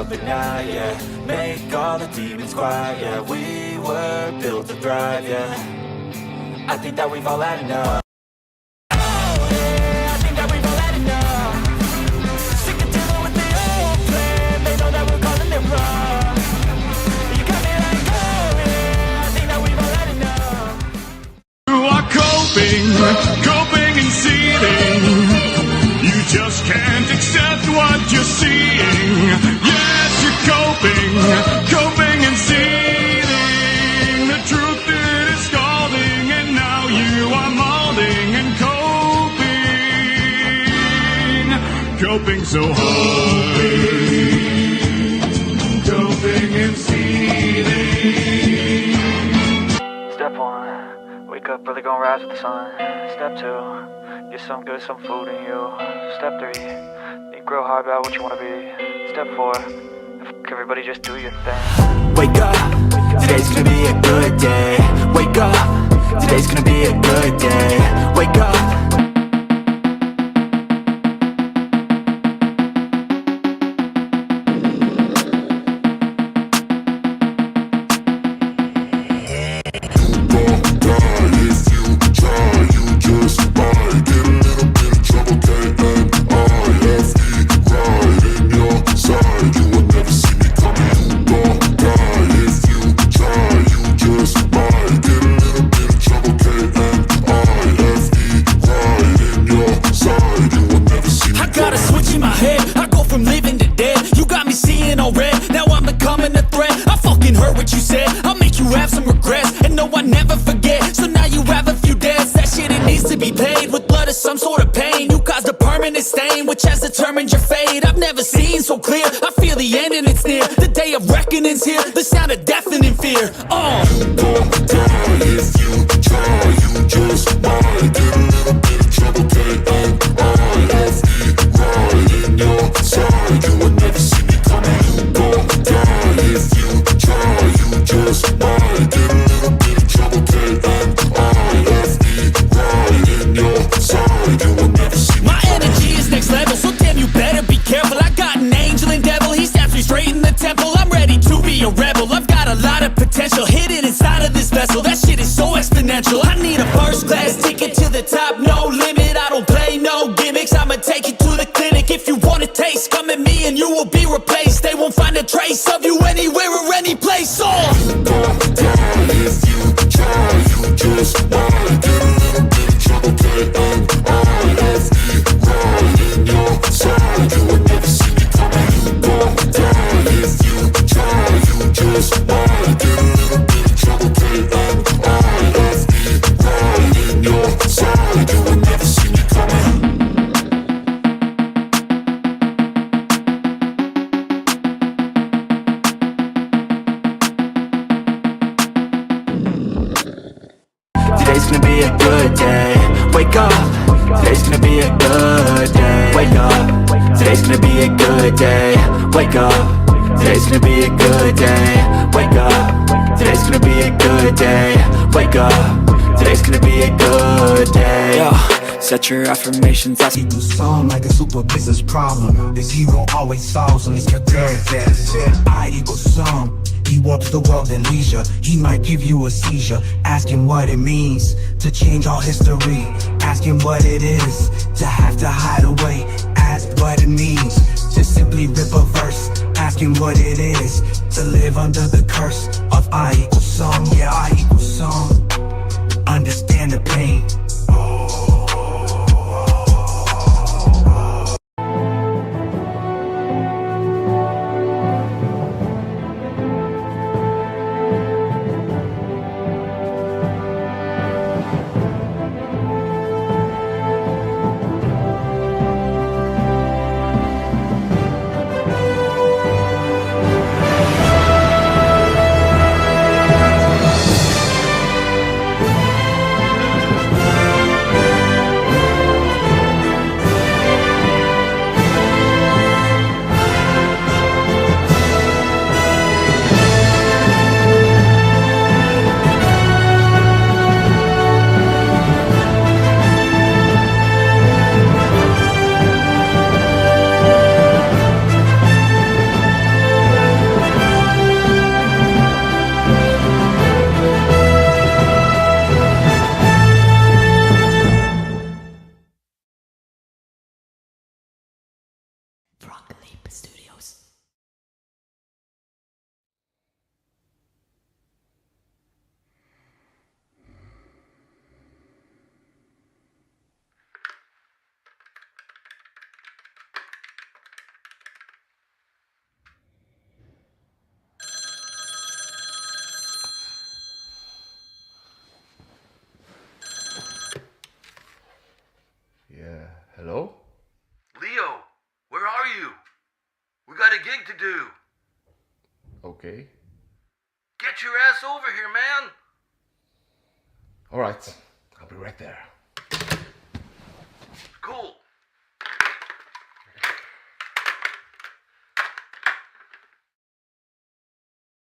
But now, yeah, make all the demons quiet, yeah. We were built to thrive, yeah. I think that we've all had enough. Oh, yeah, I think that we've all had enough. Sick of dealing with the old plan. They know that we're calling it wrong. You got me like, oh, yeah, I think that we've all had enough. You are coping and seething. You just can't accept what you're seeing. Yes, you're coping and seething. The truth is scalding, and now you are molding and coping so hard. Coping and seething. Step 1, wake up early, gonna rise with the sun. Step 2, get some good, some food in you. Step 3, think real hard about what you wanna be. Step 4, everybody just do your thing. Wake up, today's gonna be a good day. Wake up, today's gonna be a good day. Wake up. Some sort of pain, you caused a permanent stain, which has determined your fate. I've never seen so clear, I feel the end and it's near. The day of reckoning's here, the sound of deafening fear. You won't die if you try, you just might get a little bit of trouble, and I-F-E right in your side. You will never see me coming. You won't die if you try, you just might get a little bit of trouble, and I-F-E right in your side. My energy is next level, so damn you better be careful. I got an angel and devil, he stabs me straight in the temple. I'm ready to be a rebel, I've got a lot of potential hidden inside of this vessel. That shit is so exponential. I need a first class ticket to the top, no limit. I don't play no gimmicks, I'ma take you to the clinic. If you want a taste, come at me and you will be replaced. They won't find a trace of you anywhere or any place. You won't die if you try, you just might get a little bit of trouble, and I-F-E right in your side. You will never see me coming. You won't die if you try, you just might get a little bit of trouble, and I-F-E right in your side. You will never see me coming. Today's gonna be a good day. Wake up, today's gonna be a good day. Wake up, today's gonna be a good day. Wake up, today's gonna be a good day. Wake up, today's gonna be a good day. Wake up, today's gonna be a good day. Yo, set your affirmations. I see you sound like a super business problem. The zero always solves them. It's your third best. I equals sum. He walks the world in leisure. He might give you a seizure. Ask him what it means to change all history. Ask him what it is to have to hide away. Ask what it means to simply rip a verse. Ask him what it is to live under the curse of I equals sum. Yeah, I equals sum. Understand the pain. Hello? Leo, where are you? We got a gig to do. Okay. Get your ass over here, man. Alright, I'll be right there. Cool.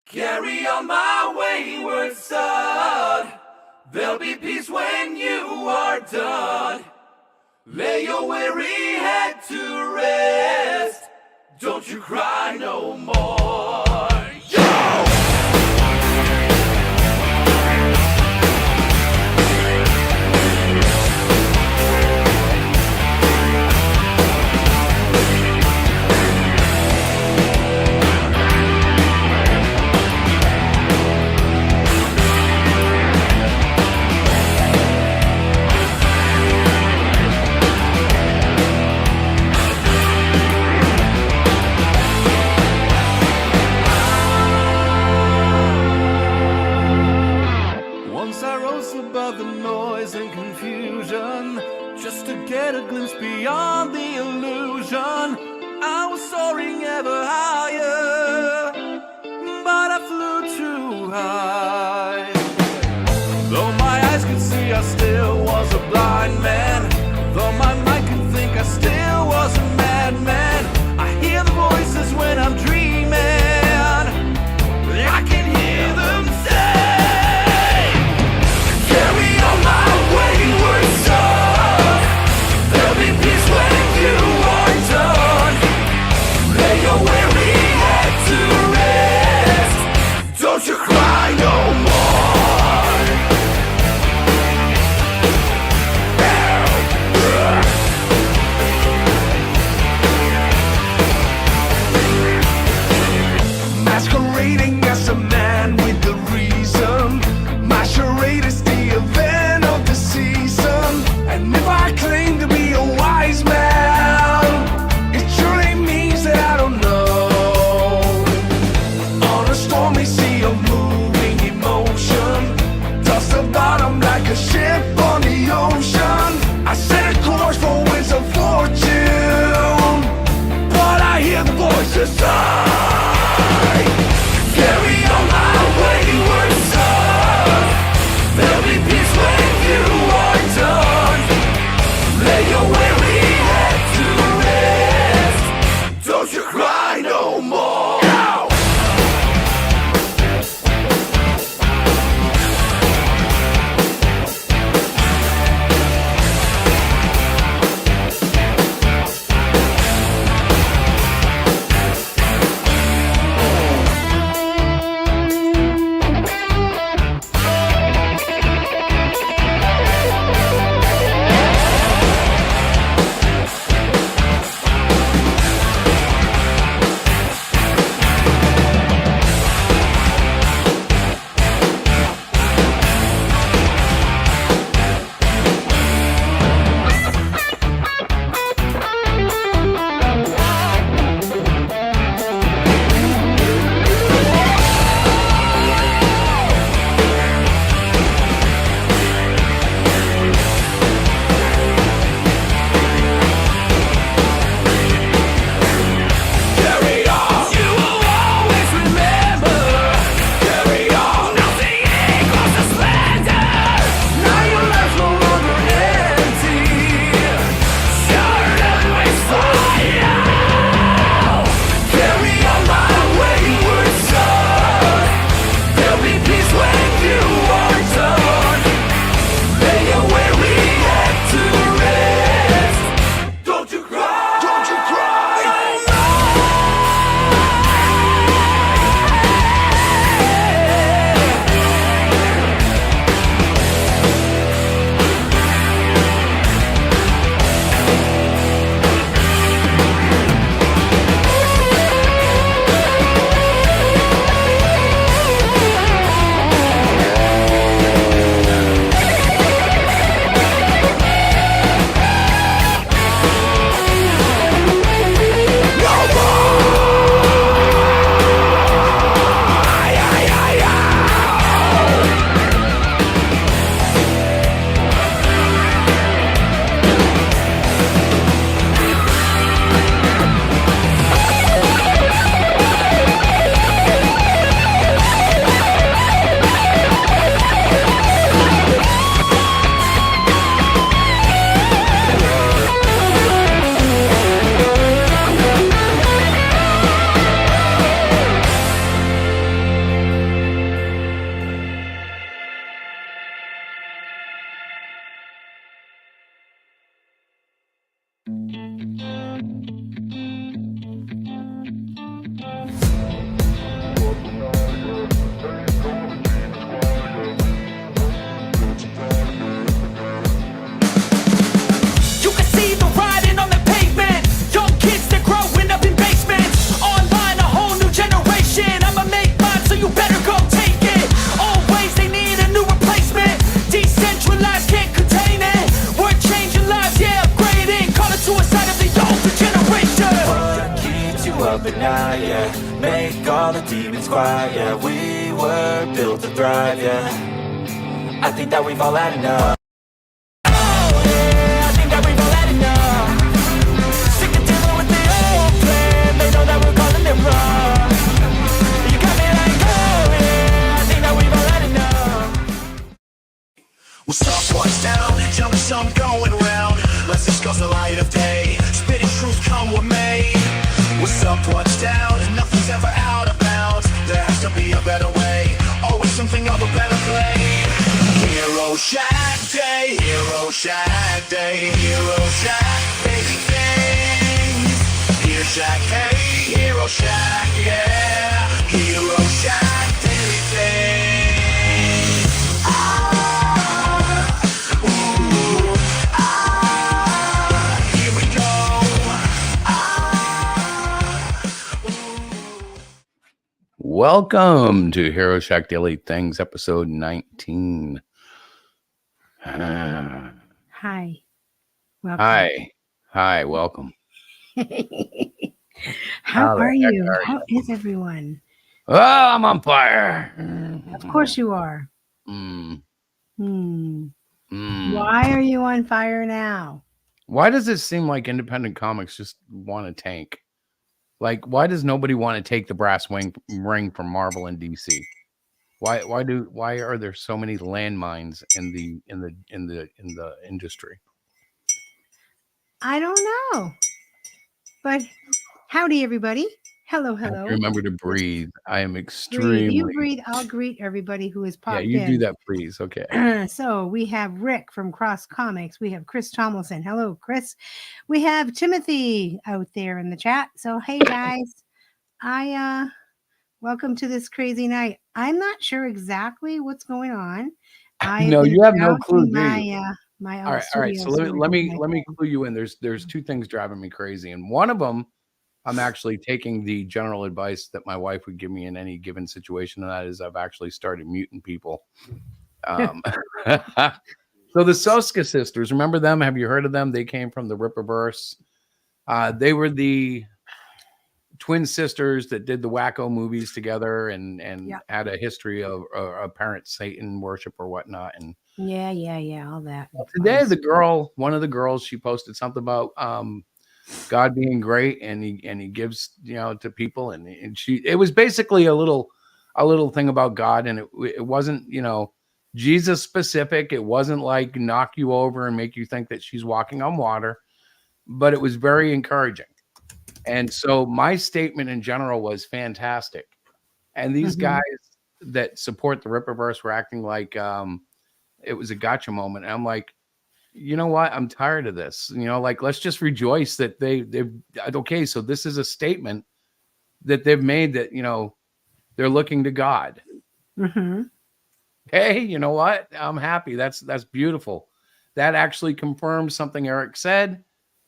Carry on my wayward son. There'll be peace when you are done. Lay your weary head to rest. Don't you cry no more. Yo! Once I rose above the noise and confusion, just to get a glimpse beyond the illusion. I was soaring ever higher, but I flew too high. Though my eyes could see, I still was a blind man. Though my mind could think, I still was a madman. I hear the voices when I'm dreaming. I can hear them say, Carry on my wayward son. There'll be peace when you are done. Lay your weary head to rest. Don't you cry no more. up at night, yeah. Make all the demons quiet, yeah. We were built to thrive, yeah. I think that we've all had enough. Oh yeah, I think that we've all had enough. Sick of dealing with the old plan. They know that we're calling it wrong. You got me like, oh yeah, I think that we've all had enough. Well, stop, watch down, tell me something going around. Let's discuss the light of day. Spitting truth, come with me. What's up, what's down? Nothing's ever out of bounds. There has to be a better way. Always something of a better play. Hero Shack Day, Hero Shack Day, Hero Shack, baby things. Hero Shack, hey, Hero Shack, yeah. Hero Shack, daily things. Here we go. Welcome to Hero Shack Daily Things, episode 19. Hi. Welcome. Hi, welcome. How How the are heck you? are How is everyone? Oh, I'm on fire. Of course you are. Mm, Hmm. mm. Why are you on fire now? Why does it seem like independent comics just want to tank? Like, why does nobody want to take the brass ring from Marvel and DC? Why are there so many landmines in the industry? I don't know. But howdy, everybody. Hello, I have hello. to remember to breathe. I am Breathe. extremely. You breathe. I'll greet everybody who has Yeah, popped you in. do that, please. Okay. So we have Rick from Cross Comics. We have Chris Tomlinson. Hello, Chris. We have Timothy out there in the chat. So hey guys, welcome to this crazy night. I'm not sure exactly what's going on. No, you have no clue, do my you? my All right. So let me clue you in. There's two things driving me crazy, and one of them, I'm actually taking the general advice that my wife would give me in any given situation, and that is I've actually started muting people. So the Soska sisters, remember them? Have you heard of them? They came from the Rippaverse. They were the twin sisters that did the Wacko movies together and had a history of apparent Satan worship or whatnot. And yeah, all that. today, one of the girls, she posted something about God being great, and he gives to people, and it was basically a little thing about God, and it wasn't Jesus specific. It wasn't like knock you over and make you think that she's walking on water, but it was very encouraging. And so my statement in general was fantastic. And these guys that support the Rippaverse were acting like it was a gotcha moment. And I'm like, you know what? I'm tired of this. Like, let's just rejoice that they've okay. So this is a statement that they've made that, they're looking to God. Mm-hmm. Hey, you know what? I'm happy. That's beautiful. That actually confirms something Eric said.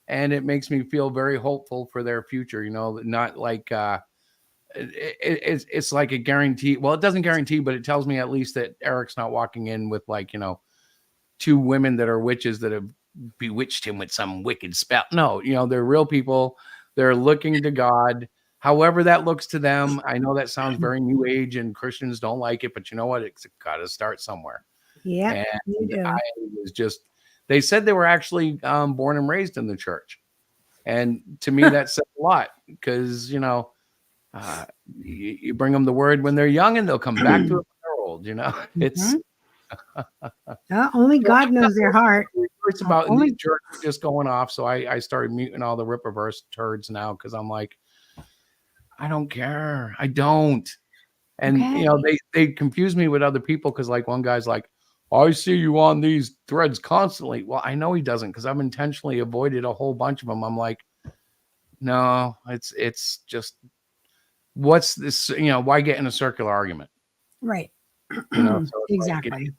And it makes me feel very hopeful for their future, not like it's like a guarantee. Well, it doesn't guarantee, but it tells me at least that Eric's not walking in with like, two women that are witches that have bewitched him with some wicked spell. No, they're real people. They're looking to God. However that looks to them. I know that sounds very new age and Christians don't like it, but you know what? It's got to start somewhere. Yeah, and I was just. They said they were actually born and raised in the church. And to me, that says a lot because, you bring them the word when they're young and they'll come back to it when they're old, It's only God knows their heart. It's about these jerks just going off. So I started muting all the Rippaverse turds now because I'm like, I don't care. I don't. And, they confuse me with other people because like one guy's like, I see you on these threads constantly. Well, I know he doesn't because I've intentionally avoided a whole bunch of them. I'm like, no, it's just, what's this? Why get in a circular argument? Right. So exactly. Like,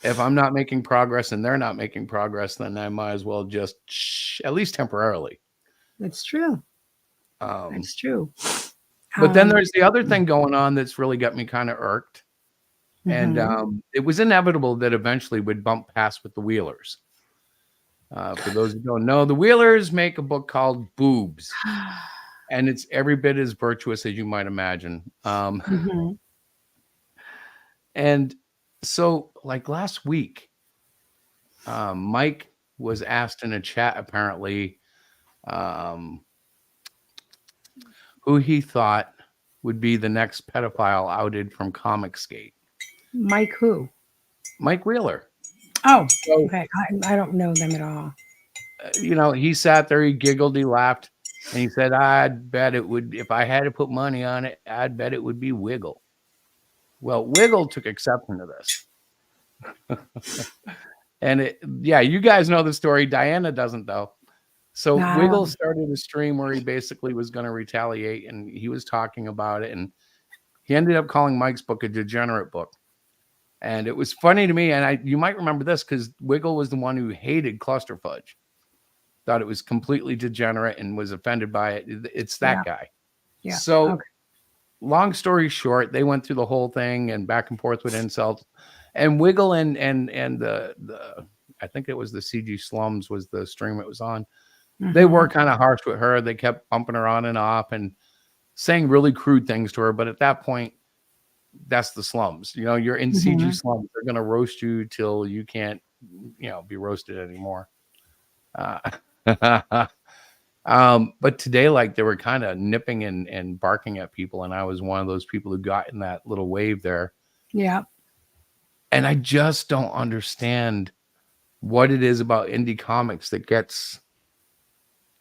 if I'm not making progress and they're not making progress, then I might as well just at least temporarily. That's true. That's true. But then there's the other thing going on that's really got me kind of irked. And it was inevitable that eventually we'd bump past with the Wheelers. For those who don't know, the Wheelers make a book called Boobs. and it's every bit as virtuous as you might imagine. Mhm. And so, like last week, Mike was asked in a chat apparently um, who he thought would be the next pedophile outed from Comicsgate. Mike who? Mike Wheeler. Oh, So, okay. I don't know them at all. He sat there, he giggled, he laughed, and he said, I'd bet it would, if I had to put money on it, I'd bet it would be Wiggle. Well, Wiggle took exception to this. And you guys know the story. Diana doesn't, though. So No. Wiggle started a stream where he basically was going to retaliate, and he was talking about it, and he ended up calling Mike's book a degenerate book. And it was funny to me, and you might remember this because Wiggle was the one who hated Cluster Fudge, thought it was completely degenerate and was offended by it. It's that guy. Yeah. So long story short, they went through the whole thing and back and forth with insults. And Wiggle and the I think it was the CG Slums was the stream it was on. They were kind of harsh with her. They kept bumping her on and off and saying really crude things to her. But at that point, that's the slums. You're in CG Slums. They're going to roast you till you can't, be roasted anymore. But today, like, they were kind of nipping and barking at people. And I was one of those people who got in that little wave there. Yeah. And I just don't understand what it is about indie comics that gets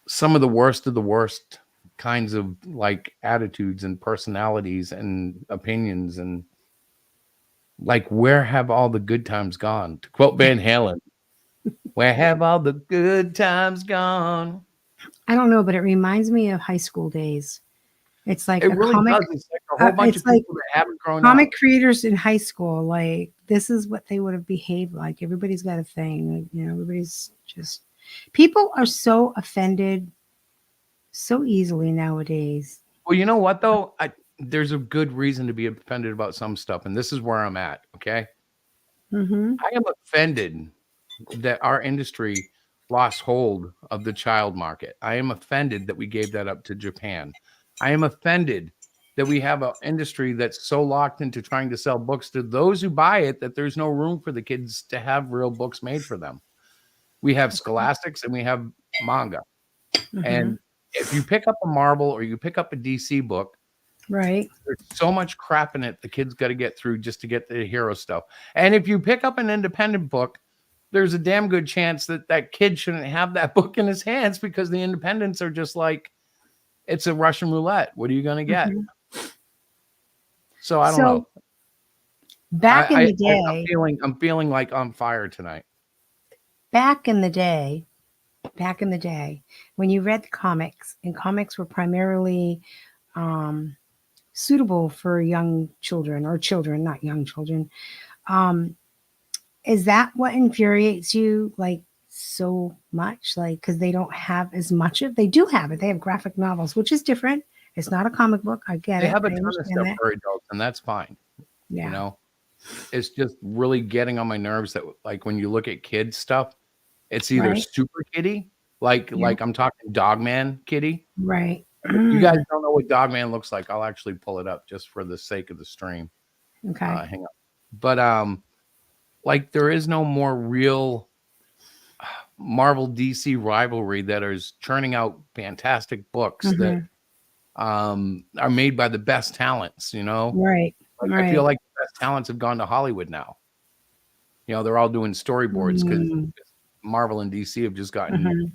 some of the worst kinds of like attitudes and personalities and opinions, and like, where have all the good times gone? To quote Van Halen, where have all the good times gone? I don't know, but it reminds me of high school days. It's like It a really comic. does. It's like a whole bunch It's of like people that haven't grown comic up. creators in high school. Like, this is what they would have behaved like. Everybody's got a thing. Everybody's just. People are so offended so easily nowadays. Well, you know what though? There's a good reason to be offended about some stuff, and this is where I'm at. Okay. I am offended that our industry lost hold of the child market. I am offended that we gave that up to Japan. I am offended that we have an industry that's so locked into trying to sell books to those who buy it that there's no room for the kids to have real books made for them. We have scholastics and we have manga. And if you pick up a Marvel or you pick up a DC book, right, there's so much crap in it the kid's got to get through just to get the hero stuff. And if you pick up an independent book, there's a damn good chance that that kid shouldn't have that book in his hands because the independents are just like, it's a Russian roulette. What are you going to get? So I don't know. Back in the day, I'm feeling like on fire tonight. Back in the day, when you read the comics, and comics were primarily suitable for young children, or children, not young children. Is that what infuriates you like so much? Like, because they don't have as much of, they do have it. They have graphic novels, which is different. It's not a comic book. I get it. They have a ton of stuff for adults, and that's fine. Yeah. It's just really getting on my nerves that, like, when you look at kids stuff, it's either super kiddie, like I'm talking Dogman kiddie. Right. If you guys don't know what Dogman looks like, I'll actually pull it up just for the sake of the stream. Okay. Hang on. But like, there is no more real Marvel DC rivalry that is churning out fantastic books that are made by the best talents, Right. Like, I feel like the best talents have gone to Hollywood now. They're all doing storyboards because Marvel and DC have just gotten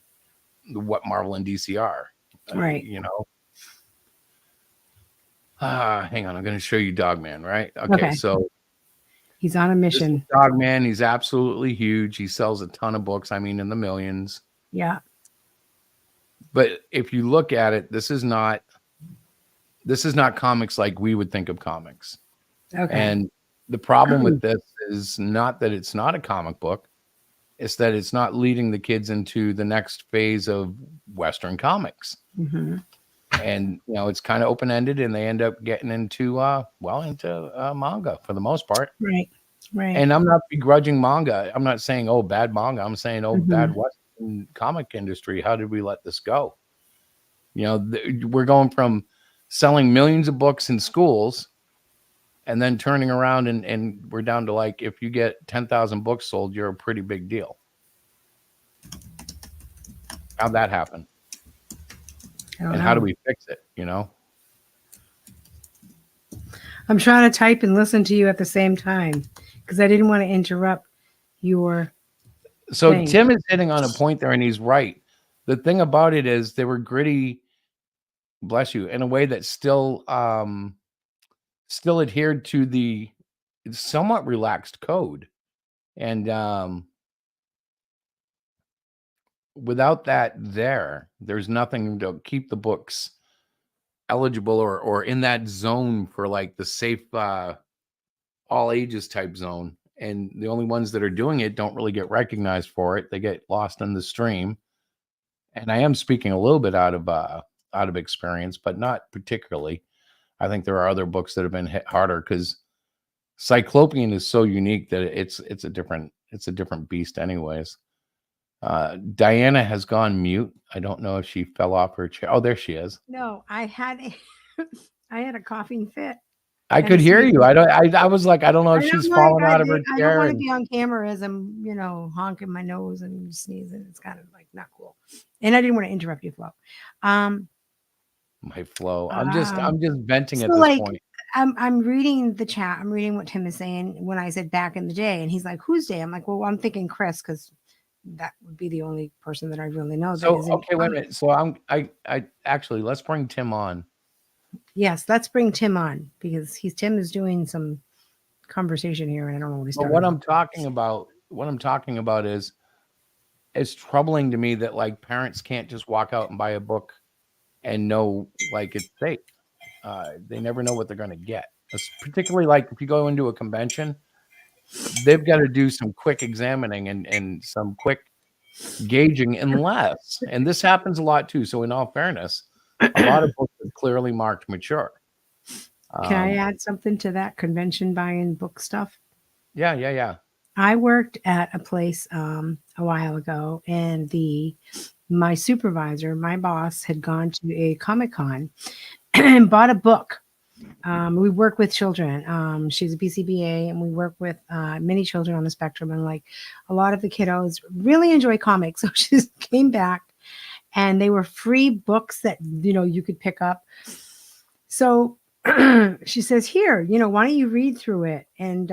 what Marvel and DC are. Right. Hang on, I'm going to show you Dogman, right? Okay, so he's on a mission. Dogman, he's absolutely huge. He sells a ton of books. I mean, in the millions. Yeah. But if you look at it, this is not comics like we would think of comics. Okay. And the problem with this is not that it's not a comic book. It's that it's not leading the kids into the next phase of Western comics. And, it's kind of open-ended, and they end up getting into manga for the most part. Right. Right. And I'm not begrudging manga. I'm not saying, oh, bad manga. I'm saying, oh, bad Western comic industry. How did we let this go? You know, we're going from selling millions of books in schools and then turning around and we're down to like, if you get 10,000 books sold, you're a pretty big deal. How'd that happen? And how do we fix it? You know? I'm trying to type and listen to you at the same time because I didn't want to interrupt your thing. Tim is hitting on a point there, and he's right. The thing about it is they were gritty, bless you, in a way that still adhered to the somewhat relaxed code. And without that there's nothing to keep the books eligible or in that zone for like the safe all ages type zone. And the only ones that are doing it don't really get recognized for it. They get lost in the stream. And I am speaking a little bit out of experience, but not particularly. I think there are other books that have been hit harder because Cyclopian is so unique that it's a different beast anyways. Diana has gone mute. I don't know if she fell off her chair. Oh, there she is. No, I had a coughing fit. I could hear you. I was like, I don't know if she's fallen out of her chair. I don't want to be on camera as I'm, honking my nose and sneezing. It's kind of like not cool. And I didn't want to interrupt you, Flo. My flow. I'm just venting at this point. I'm reading the chat. I'm reading what Tim is saying when I said back in the day, and he's like, "Whose day?" I'm like, "Well, I'm thinking Chris because that would be the only person that I really know." So okay, wait a minute. So I actually let's bring Tim on. Yes, let's bring Tim on because Tim is doing some conversation here, and I don't know what he's talking about. What I'm talking about is it's troubling to me that like parents can't just walk out and buy a book and know like it's safe. They never know what they're going to get. It's particularly like if you go into a convention, they've got to do some quick examining and some quick gauging unless, and this happens a lot too. So in all fairness, a lot of books are clearly marked mature. Can I add something to that convention buying book stuff? Yeah. I worked at a place a while ago, and my supervisor, my boss, had gone to a Comic-Con and bought a book. We work with children. She's a BCBA, and we work with many children on the spectrum. And like a lot of the kiddos really enjoy comics. So she came back, and they were free books that you could pick up. So she says, "Here, why don't you read through it and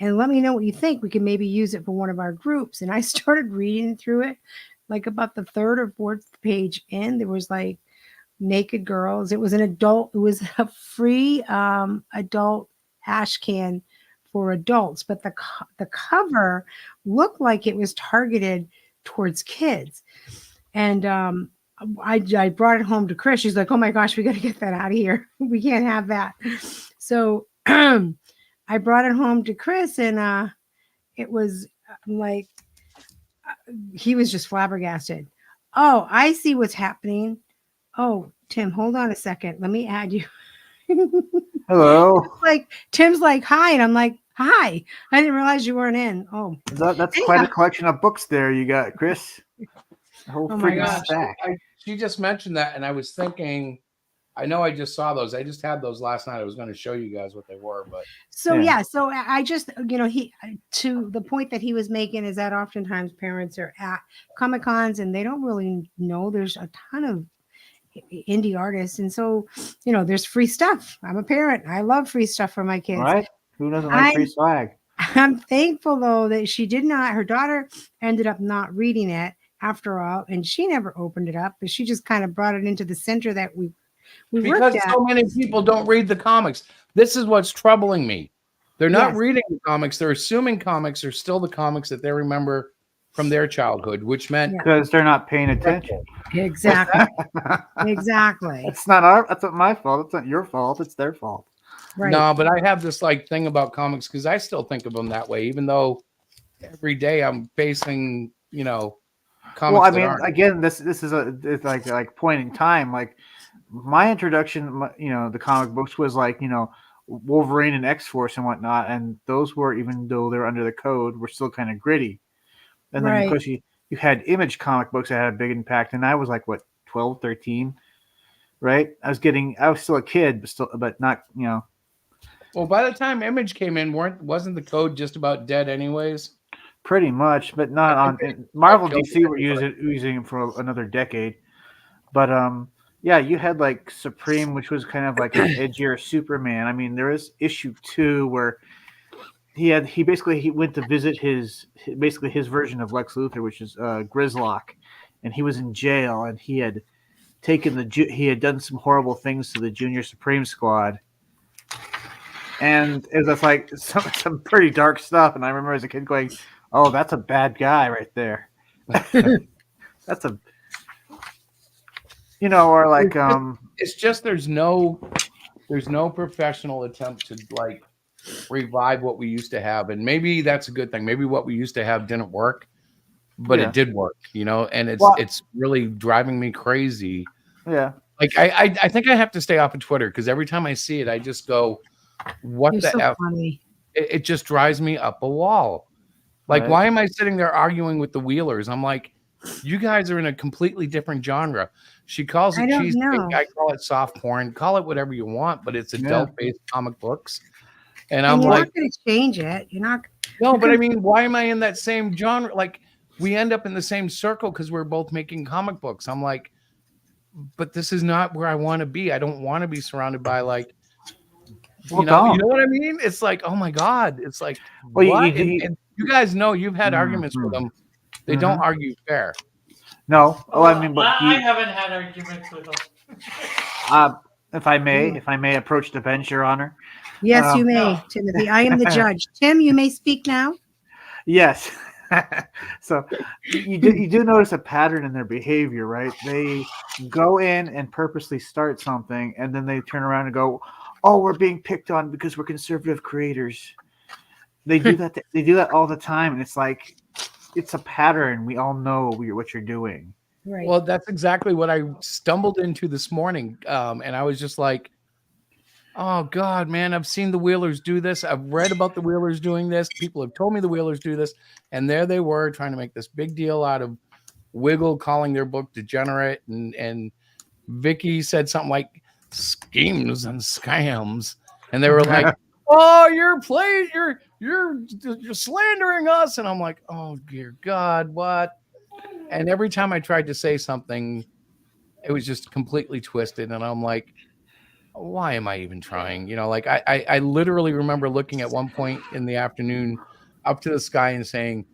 let me know what you think. We can maybe use it for one of our groups." And I started reading through it, like about the third or fourth page in. There was like naked girls. It was it was a free adult ash can for adults, but the cover looked like it was targeted towards kids. And I brought it home to Chris. She's like, "Oh my gosh, we got to get that out of here. We can't have that." So I brought it home to Chris, and it was like he was just flabbergasted. "Oh, I see what's happening. Oh, Tim, hold on a second. Let me add you." Hello. Like Tim's like, "Hi," and I'm like, "Hi. I didn't realize you weren't in." Oh, that's quite a collection of books there you got, Chris. A whole freaking stack. She just mentioned that, and I was thinking, I know I just saw those. I just had those last night. I was going to show you guys what they were, but so I just he to the point that he was making is that oftentimes parents are at Comic-Cons and they don't really know there's a ton of indie artists, and so there's free stuff. I'm a parent. I love free stuff for my kids. Right? Who doesn't like free swag? I'm thankful though that she did not. Her daughter ended up not reading it after all, and she never opened it up, but she just kind of brought it into the center that we because so many people don't read the comics. This is what's troubling me. They're not reading the comics. They're assuming comics are still the comics that they remember from their childhood, which meant because they're not paying attention. Exactly. Exactly. That's not my fault. It's not your fault. It's their fault. Right. No, but I have this like thing about comics because I still think of them that way, even though every day I'm facing, comics. Well, I mean, again, this is it's like point in time. Like my introduction, the comic books was like, Wolverine and X-Force and whatnot, and those were, even though they're under the code, were still kind of gritty. And then, of course, you had Image comic books that had a big impact. And I was like, what, 12, 13? right? I was still a kid, but not, Well, by the time Image came in, wasn't the code just about dead anyways? pretty much, but not I think on they Marvel, killed DC were everybody. using it for another decade. But yeah, you had like Supreme, which was kind of like an edgier Superman. I mean, there is issue 2 where he went to visit basically his version of Lex Luthor, which is Grislock, and he was in jail, and he had done some horrible things to the Junior Supreme Squad, and it was like some pretty dark stuff. And I remember as a kid going, "Oh, that's a bad guy right there." That's a or like It's just there's no professional attempt to like revive what we used to have, and maybe that's a good thing. Maybe what we used to have didn't work, but Yeah. it did work, and Well- it's really driving me crazy. yeah. Like I think I have to stay off of Twitter because every time I see it, I just go, "What You're the so f?" funny. It just drives me up a wall. Like, Right. why am I sitting there arguing with the Wheelers? I'm like, you guys are in a completely different genre. She calls I it don't cheesecake. know. I call it soft porn. Call it whatever you want, but it's adult-based comic books. And I'm And you're like, not going to change it. You're not. no, you but I can- mean, why am I in that same genre? Like, we end up in the same circle because we're both making comic books. I'm like, but this is not where I want to be. I don't want to be surrounded by like, Well, you don't. know what I mean? It's like, oh my God. It's like, Well, what? And you guys know you've had arguments with Mhm. them. They don't argue fair. No. Oh, I mean, but I haven't had arguments with them. if I may approach the bench, Your Honor. Yes, you may, No. Timothy. I am the judge. Tim, you may speak now. Yes. So you do notice a pattern in their behavior, right? They go in and purposely start something, and then they turn around and go, "Oh, we're being picked on because we're conservative creators." They do that. They do that all the time, and it's like it's a pattern. We all know what you're doing. Right. Well, that's exactly what I stumbled into this morning. And I was just like, oh God, man, I've seen the Wheelers do this. I've read about the Wheelers doing this. People have told me the Wheelers do this. And there they were trying to make this big deal out of Wiggle calling their book degenerate. And Vicky said something like schemes and scams. And they were like, oh, you're slandering us. And I'm like, oh dear God, what? And every time I tried to say something, it was just completely twisted. And I'm like, why am I even trying? Like I literally remember looking at one point in the afternoon up to the sky and saying,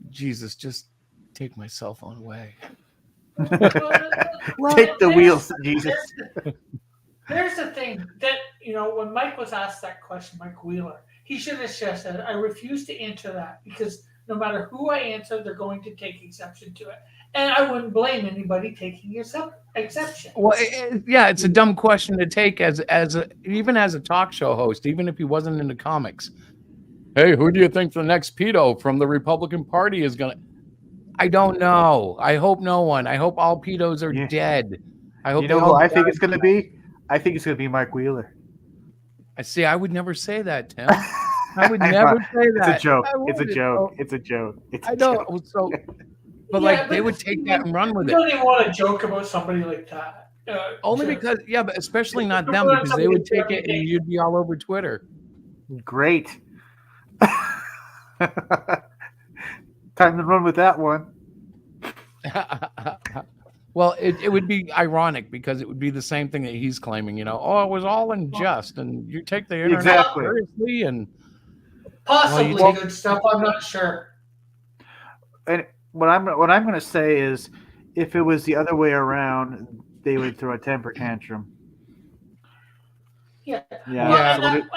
Jesus, just take my cell phone away. Well, Take the wheels, Jesus. There's the thing that, when Mike was asked that question, Mike Wheeler, he should have just said, I refuse to answer that because no matter who I answer, they're going to take exception to it. And I wouldn't blame anybody taking exception. Well, yeah, it's a dumb question to take even as a talk show host, even if he wasn't into comics. Hey, who do you think the next pedo from the Republican Party is going to? I don't know. I hope no one. I hope all pedos are dead. I hope Who I think it's going to be? I think it's going to be Mike Wheeler. I see. I would never say that, Tim. I would never say that. It's a joke. It's a wouldn't. joke. It's a joke. It's a I don't. joke. So, but they would take that and run with You it. don't even want to joke about somebody like that. Only because, but especially not them, because they would take it and you'd be all over Twitter. Great. Time to run with that one. Well, it would be ironic because it would be the same thing that he's claiming, oh, it was all unjust and you take the internet Exactly. seriously and Possibly Well, good stuff. I'm not sure. And what I'm going to say is, if it was the other way around, they would throw a temper tantrum. Yeah. Yeah. Well, and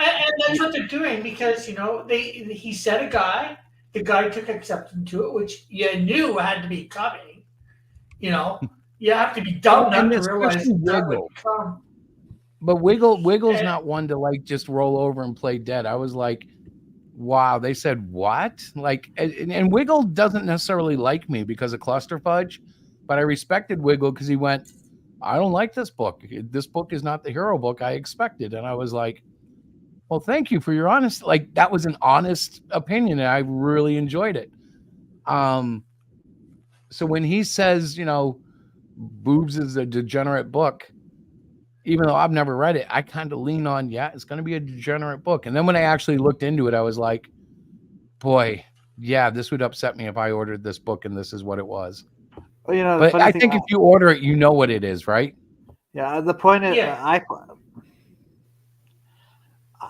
that's what they're doing because he said a guy, the guy took exception to it, which you knew had to be coming. You have to be dumb not to realize that would come. But Wiggle's not one to like just roll over and play dead. I was like, wow, they said what? Like, and Wiggle doesn't necessarily like me because of Clusterfudge, but I respected Wiggle because he went, I don't like this book. This book is not the hero book I expected. And I was like, well, thank you for your honest. Like, that was an honest opinion, and I really enjoyed it. So when he says, Boobs is a degenerate book, even though I've never read it, I kind of lean on, yeah, it's going to be a degenerate book. And then when I actually looked into it, I was like, boy, yeah, this would upset me if I ordered this book and this is what it was. Well, you know, the But funny I thing, think if you order it, you know what it is, right? yeah, the point is, Yeah.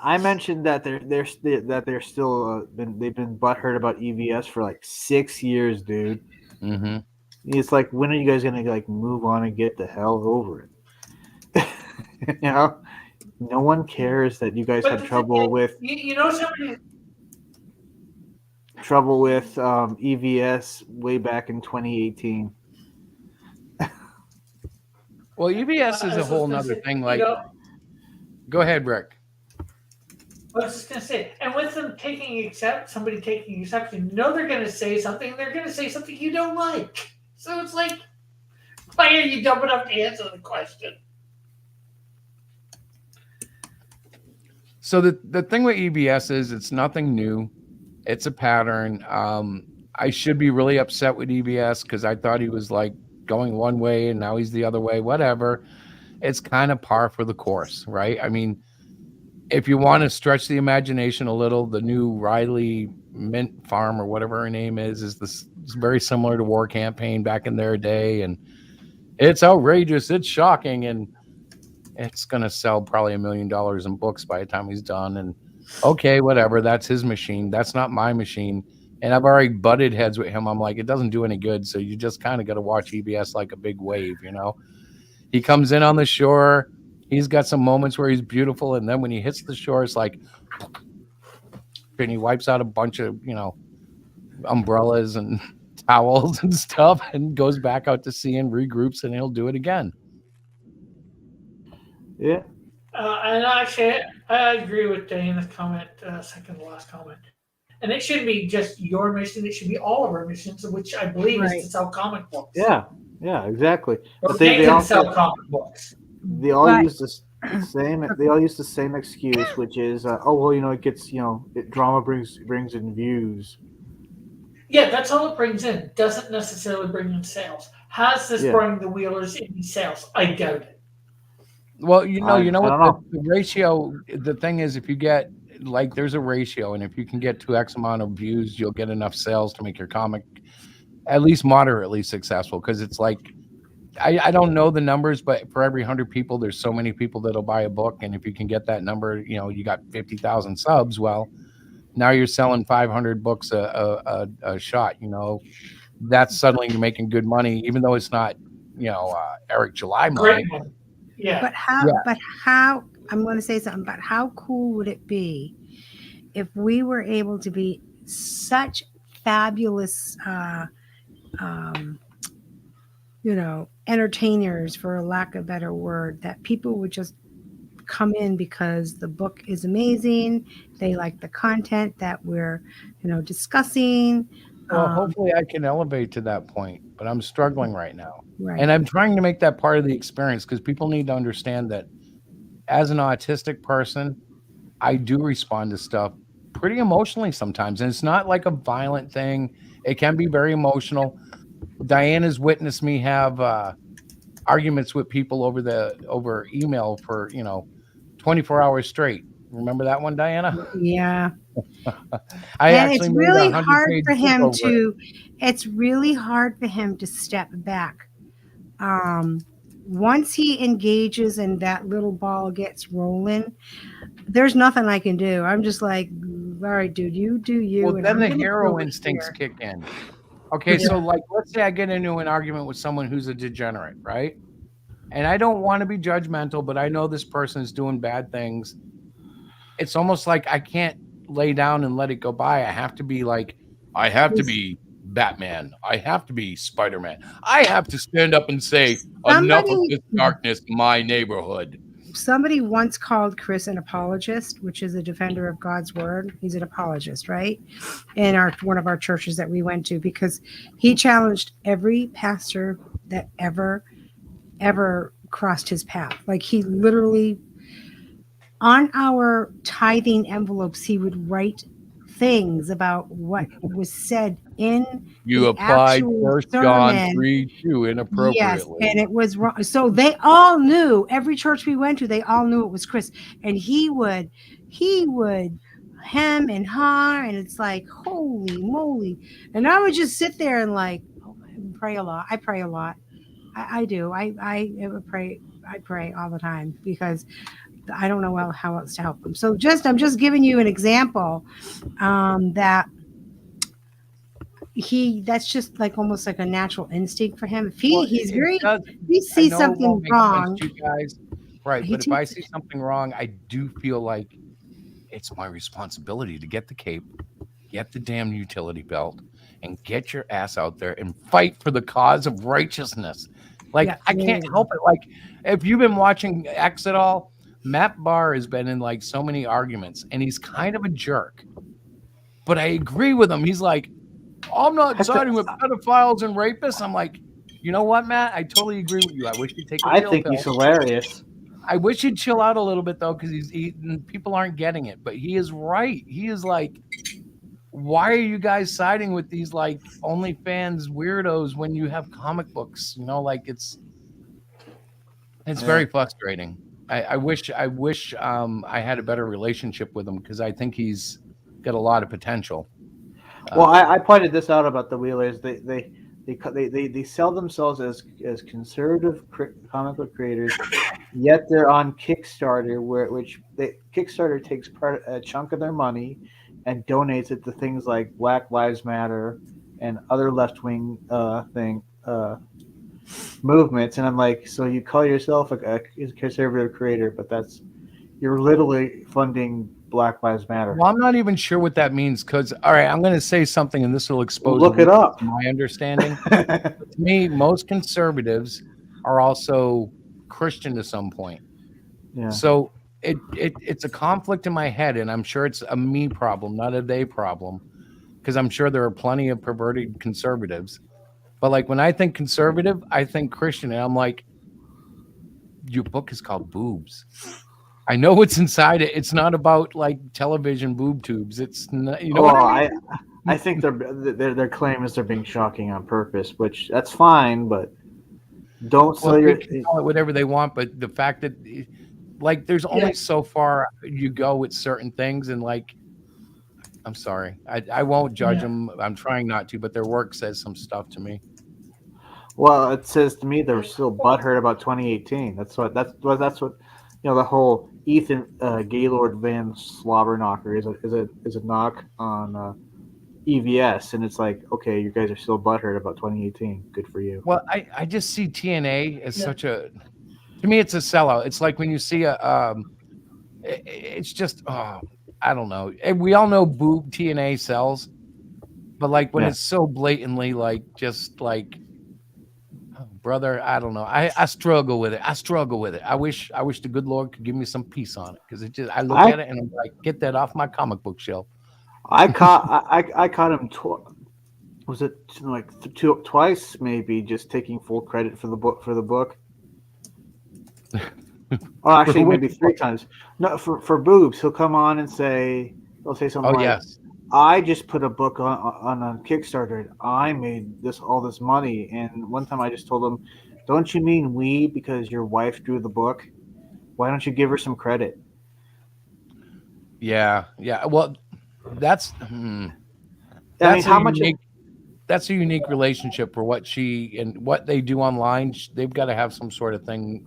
I mentioned that they're still they've been butthurt about EVS for like 6 years, dude. Mm-hmm. It's like, when are you guys gonna like move on and get the hell over it? You know, no one cares that you guys But had the thing trouble is, with you know, somebody. EVS way back in 2018. Well, EVS is I a was whole just gonna nother say, thing. you Like, know, go ahead, Rick. I was just gonna say, and with them somebody taking exception, you know they're gonna say something. They're gonna say something you don't like. So it's like, why are you dumb enough to answer the question? So the thing with EVS is it's nothing new. It's a pattern. I should be really upset with EVS because I thought he was like going one way and now he's the other way. Whatever. It's kind of par for the course, right? I mean, if you want to stretch the imagination a little, the new Riley Mint Farm or whatever her name is this is very similar to War Campaign back in their day, and it's outrageous, it's shocking, and it's gonna sell probably $1 million in books by the time he's done. And okay, whatever, that's his machine. That's not my machine. And I've already butted heads with him. I'm like, it doesn't do any good. So you just kind of got to watch EBS like a big wave, you know? He comes in on the shore. He's got some moments where he's beautiful. And then when he hits the shore, it's like, and he wipes out a bunch of, you know, umbrellas and towels and stuff and goes back out to sea and regroups and he'll do it again. Yeah. And actually, I agree with Diana's comment, second to last comment. And it shouldn't be just your mission; it should be all of our missions, which I believe is to sell comic books. Yeah, exactly. Or But they can also sell comic books. they all use the same. They all use the same excuse, which is, oh well, you know, it gets, you know, drama brings in views. Yeah, that's all it brings in. Doesn't necessarily bring in sales. Has this brought the Wheelers any sales? I doubt it. Well, you know what the ratio. The thing is, if you get like, there's a ratio, and if you can get 2x amount of views, you'll get enough sales to make your comic at least moderately successful. Because it's like, I don't know the numbers, but for every 100 people, there's so many people that'll buy a book, and if you can get that number, you know, you got 50,000 subs. Well, now you're selling 500 books a shot. You know, that's suddenly you're making good money, even though it's not, you know, Eric July money. Great money. Yeah. But how I'm going to say something, but how cool would it be if we were able to be such fabulous, you know, entertainers, for a lack of a better word, that people would just come in because the book is amazing. They like the content that we're, you know, discussing. Well, hopefully I can elevate to that point, but I'm struggling right now. Right. And I'm trying to make that part of the experience, because people need to understand that as an autistic person, I do respond to stuff pretty emotionally sometimes. And it's not like a violent thing. It can be very emotional. Diana's witnessed me have arguments with people over email for, you know, 24 hours straight. Remember that one, Diana? Yeah. It's really hard for him to. It's really hard for him to step back. Once he engages and that little ball gets rolling, there's nothing I can do. I'm just like, all right, dude, you do you. Well, and then I'm the gonna hero prove it instincts here. kick in. Okay, so like, let's say I get into an argument with someone who's a degenerate, right? And I don't want to be judgmental, but I know this person is doing bad things. It's almost like I can't lay down and let it go by. I have to be like, I have to be Batman. I have to be Spider-Man. I have to stand up and say, enough of this darkness, my neighborhood. Somebody once called Chris an apologist, which is a defender of God's word. He's an apologist, right? In one of our churches that we went to, because he challenged every pastor that ever crossed his path. Like, he literally, on our tithing envelopes, he would write things about what was said in You the applied actual 1 John sermon. 3:2 Yes, inappropriately. and it was wrong. So they all knew, every church we went to, they all knew it was Chris. And he would hem and haw, and it's like, holy moly. And I would just sit there and like, oh, pray a lot. I pray a lot. I do. I pray. I pray all the time because I don't know how else to help them. So I'm just giving you an example that that's just like almost like a natural instinct for him. If he's very, if he I sees know it won't something make sense wrong, to you guys, right? he But if I takes see something wrong, I do feel like it's my responsibility to get the cape, get the damn utility belt, and get your ass out there and fight for the cause of righteousness. Like, Yeah, I there can't you go. help it. Like, if you've been watching X at all, Matt Barr has been in like so many arguments, and he's kind of a jerk. But I agree with him. He's like, I'm not siding with pedophiles and rapists. I'm like, you know what, Matt? I totally agree with you. I wish you'd take a I chill think pill. he's hilarious. I wish he'd chill out a little bit though, because people aren't getting it. But he is right. He is like, why are you guys siding with these like OnlyFans weirdos when you have comic books? You know, like it's very frustrating. I wish I had a better relationship with him because I think he's got a lot of potential. Well, I pointed this out about the Wheelers. They sell themselves as conservative comic book creators, yet they're on Kickstarter, Kickstarter takes a chunk of their money and donates it to things like Black Lives Matter and other left wing movements. And I'm like, so you call yourself a conservative creator, but you're literally funding Black Lives Matter. Well, I'm not even sure what that means because, all right, I'm going to say something and this will expose Look it up. my understanding. To me, most conservatives are also Christian to some point. Yeah. So it's a conflict in my head, and I'm sure it's a me problem, not a they problem, because I'm sure there are plenty of perverted conservatives. But like when I think conservative, I think Christian, and I'm like, your book is called Boobs. I know what's inside it. It's not about like television boob tubes. It's not, you know what I mean? I think their claim is they're being shocking on purpose, which that's fine, but don't sell they can call it whatever they want. But the fact that like there's only so far you go with certain things, and like I'm sorry, I won't judge them. I'm trying not to, but their work says some stuff to me. Well, it says to me they're still butthurt about 2018. That's what the whole Ethan Gaylord Van Slobberknocker is a knock on EVS, and it's like, okay, you guys are still butthurt about 2018. Good for you. Well, I just see TNA as such a, to me, it's a sellout. It's like when you see it's just, I don't know. And we all know boob TNA sells, but like when it's so blatantly like, just like, brother, I don't know. I struggle with it. I wish the good Lord could give me some peace on it, because I look at it and I'm like, get that off my comic book shelf. I caught him. Was it like twice maybe, just taking full credit for the book? Oh, actually, maybe 3 times. No, for boobs, he'll come on and he'll say something like, yes. I just put a book on a Kickstarter. I made all this money. And one time I just told him, don't you mean we, because your wife drew the book? Why don't you give her some credit? Yeah. Well, that's how much that's a unique relationship for what she and what they do online. They've got to have some sort of thing.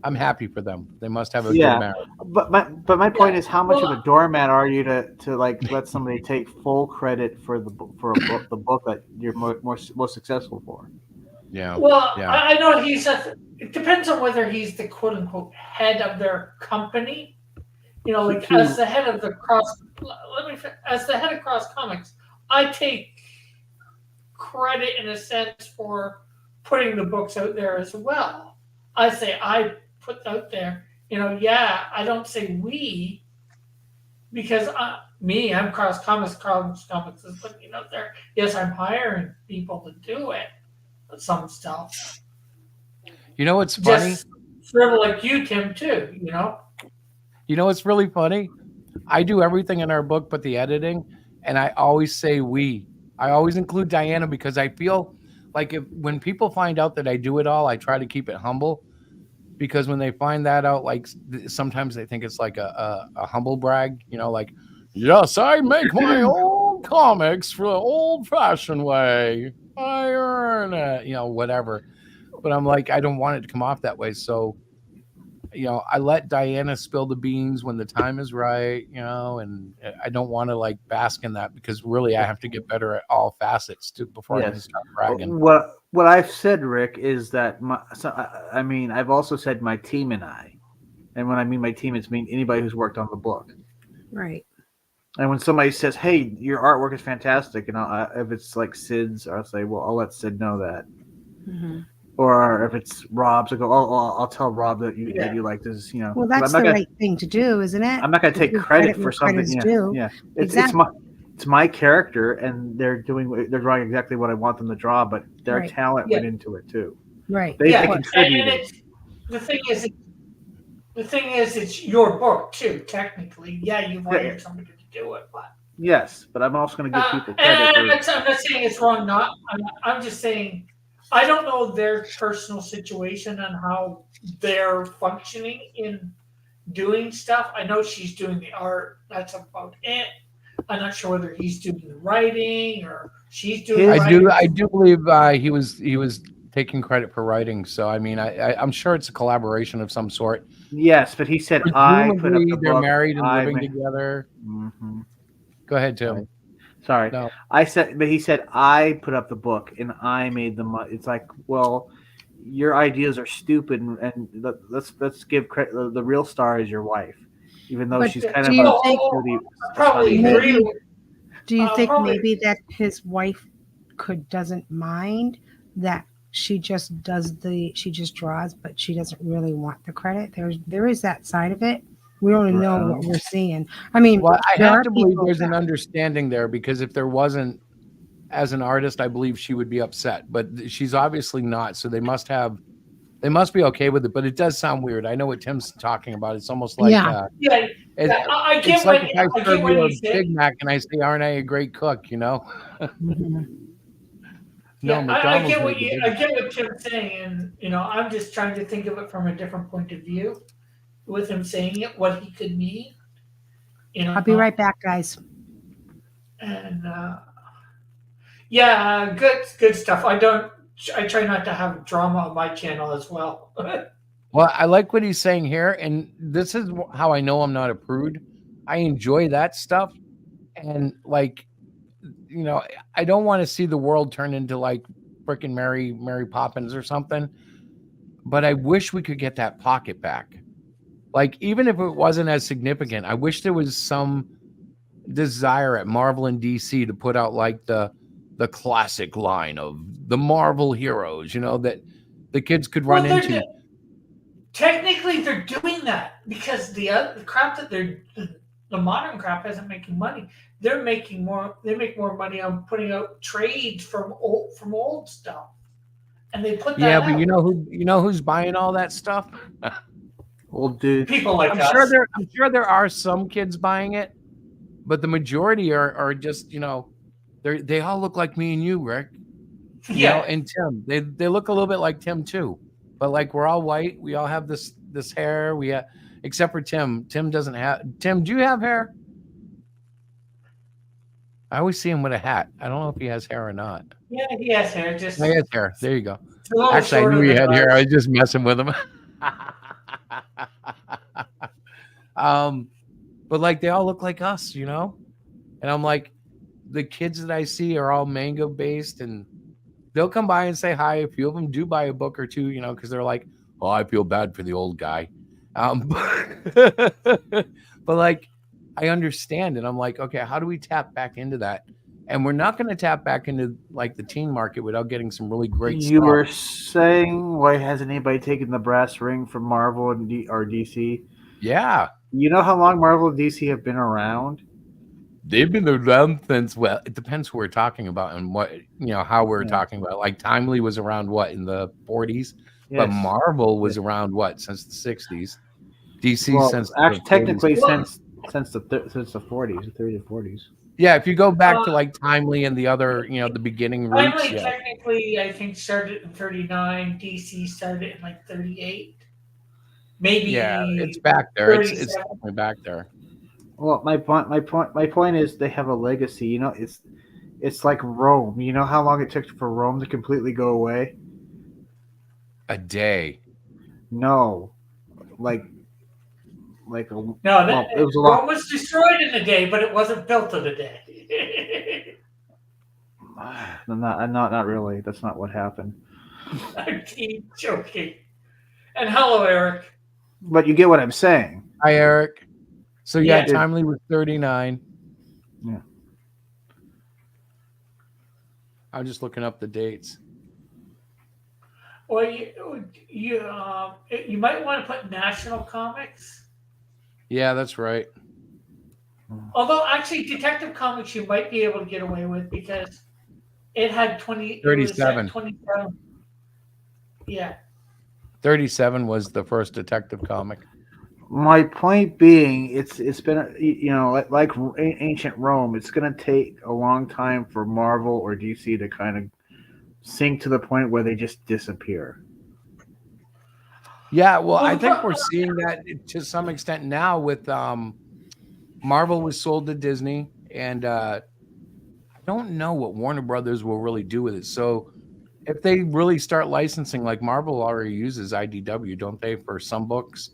I'm happy for them. They must have a good marriage. But my point is, how much of a doormat are you to like let somebody take full credit for the book that you're most successful for? Yeah. Well, yeah. I know it depends on whether he's the quote unquote head of their company. You know, like as the head of the as the head of Cross Comics, I take credit in a sense for putting the books out there as well. I say I put out there, I don't say we, because I'm Cross Comics. Cross Comics is putting it out there. Yes, I'm hiring people to do it, some stuff. You know what's funny? Just sort of like you, Tim, too. You know what's really funny? I do everything in our book but the editing, and I always say we. I always include Diana because I feel like when people find out that I do it all, I try to keep it humble because when they find that out, like sometimes they think it's like a humble brag, like, yes, I make my own comics for the old fashioned way. I earn it, whatever. But I'm like, I don't want it to come off that way. So, I let Diana spill the beans when the time is right, and I don't want to like bask in that because really I have to get better at all facets before I can Yes. start bragging. What I've said, Rick, is that I mean, I've also said my team and I, and when I mean my team, it's mean anybody who's worked on the book. Right. And when somebody says, "Hey, your artwork is fantastic," and if it's like Sid's, I'll say, "Well, I'll let Sid know that." Mm-hmm. Or if it's Rob's, I go, "Oh, I'll tell Rob that you like this." Well, that's the right thing to do, isn't it? I'm not going to take give credit for where something. credit's Yeah, due. yeah. Exactly. It's my character, and they're drawing exactly what I want them to draw, but their Right. talent went into it too. Right. They And contributed. the thing is, it's your book too. Technically, yeah, you've hired somebody to do it, but Yes, but I'm also going to give people and credit. I'm not saying it's wrong. I'm just saying I don't know their personal situation and how they're functioning in doing stuff. I know she's doing the art. That's about it. I'm not sure whether he's doing the writing or she's doing. I do believe he was taking credit for writing. So I mean, I'm sure it's a collaboration of some sort. Yes, but he said I put up the they're book. married and living together. Mm-hmm. Go ahead, Tim. Sorry. No. But he said I put up the book and I made the money. It's like, well, your ideas are stupid, and let's give credit. The real star is your wife, even though But she's kind do of you think probably maybe, agree. do you think Probably. maybe that his wife doesn't mind that she just draws, but she doesn't really want the credit? There is that side of it. We don't know what we're seeing. I mean, Well, I there have are to believe people there's an understanding there because if there wasn't, as an artist, I believe she would be upset. But she's obviously not. So they must be okay with it. But it does sound weird. I know what Tim's talking about. It's almost like I get it's like what if I I serve get what you a he's saying. Big Mac and I say, "Aren't I a great cook?" Mhm. Yeah, No, I McDonald's. get what Tim's saying, and I'm just trying to think of it from a different point of view. With him saying it, what he could mean. I'll be right back, guys. And yeah, good stuff. I try not to have drama on my channel as well. Well, I like what he's saying here, and this is how I know I'm not a prude. I enjoy that stuff, and like, I don't want to see the world turn into like freaking Mary Poppins or something. But I wish we could get that pocket back. Like, even if it wasn't as significant, I wish there was some desire at Marvel and DC to put out like the classic line of the Marvel heroes, that the kids could run into. Technically, they're doing that because the crap that the modern crap isn't making money. They make more money on putting out trades from old stuff, and they put that. Yeah, but you know who's buying all that stuff? Old dude. People like I'm us. sure there are some kids buying it, but the majority are just they all look like me and you, Rick. And Tim. They look a little bit like Tim too, but like we're all white. We all have this hair. Except for Tim. Tim doesn't have. Tim, do you have hair? I always see him with a hat. I don't know if he has hair or not. Yeah, he has hair. Just he has hair. There you go. Actually, I knew he had hair. I was just messing with him. But like they all look like us, and I'm like, the kids that I see are all manga based, and they'll come by and say hi. A few of them do buy a book or two, because they're like, "Oh, I feel bad for the old guy." But like, I understand, and I'm like, okay, how do we tap back into that? And we're not going to tap back into like the teen market without getting some really great stuff. You were saying, why hasn't anybody taken the brass ring from Marvel or DC? Yeah. You know how long Marvel and DC have been around? They've been around since, well, it depends who we're talking about and what, how we're talking about. Like Timely was around what, in the 40s? Yes. But Marvel was around what, since the 60s? DC since actually, technically since the 40s, the 30s and 40s. Yeah, if you go back to like Timely and the other, the beginning roots, Finally, yeah. technically, I think started in 39. DC started in like 38. Maybe Yeah, it's back there. It's 37. definitely back there. Well, my point is they have a legacy. It's like Rome. You know how long it took for Rome to completely go away? A day. No, like No, well, it was a Rome lot. was destroyed in a day, but it wasn't built in a day. Not really. That's not what happened. I keep joking. And hello, Eric. But you get what I'm saying. Hi, Eric. So yeah, Yeah. Timely was 39. Yeah. I'm just looking up the dates. Well, you might want to put National Comics. Yeah, that's right. Although, actually, Detective Comics you might be able to get away with because it had 37. 27. Yeah. 37 was the first Detective comic. My point being, it's been like ancient Rome. It's going to take a long time for Marvel or DC to kind of sink to the point where they just disappear. Yeah, well, I think we're seeing that to some extent now with Marvel was sold to Disney, and I don't know what Warner Brothers will really do with it. So if they really start licensing, like Marvel already uses IDW, don't they, for some books?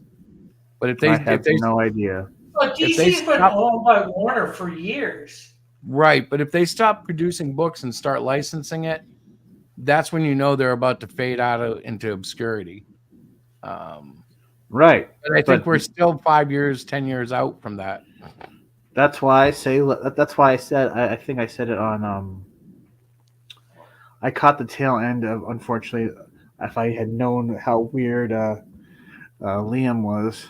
But if they I have no idea. Well, DC's been owned by Warner for years. Right, but if they stop producing books and start licensing it, that's when you know they're about to fade out into obscurity. Right. But I think we're still 5 years, 10 years out from that. That's why I say. That's why I said. I think I said it on. I caught the tail end of. Unfortunately, if I had known how weird Liam was,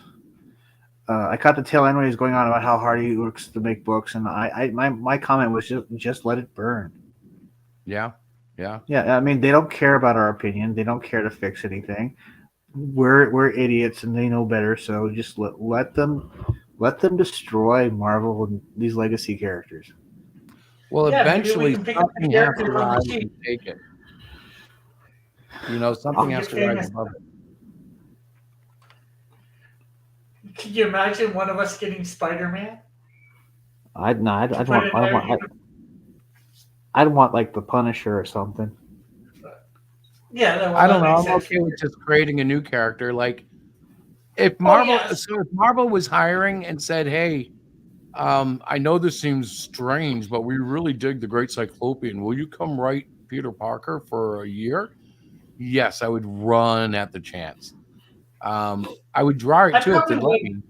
I caught the tail end when he was going on about how hard he works to make books, and my comment was just let it burn. Yeah. I mean, they don't care about our opinion. They don't care to fix anything. We're idiots, and they know better. So just let them destroy Marvel and these legacy characters. Well, Yeah, eventually maybe we can something has to rise and take it. Something has to rise above it. Can you imagine one of us getting Spider-Man? I'd want like the Punisher or something. Yeah, I don't know. I'm okay with just creating a new character. Like if Marvel, so if Marvel was hiring and said, "Hey, I know this seems strange, but we really dig the Great Cyclopian. Will you come write Peter Parker for a year?" Yes, I would run at the chance. I would draw it too if they'd let me.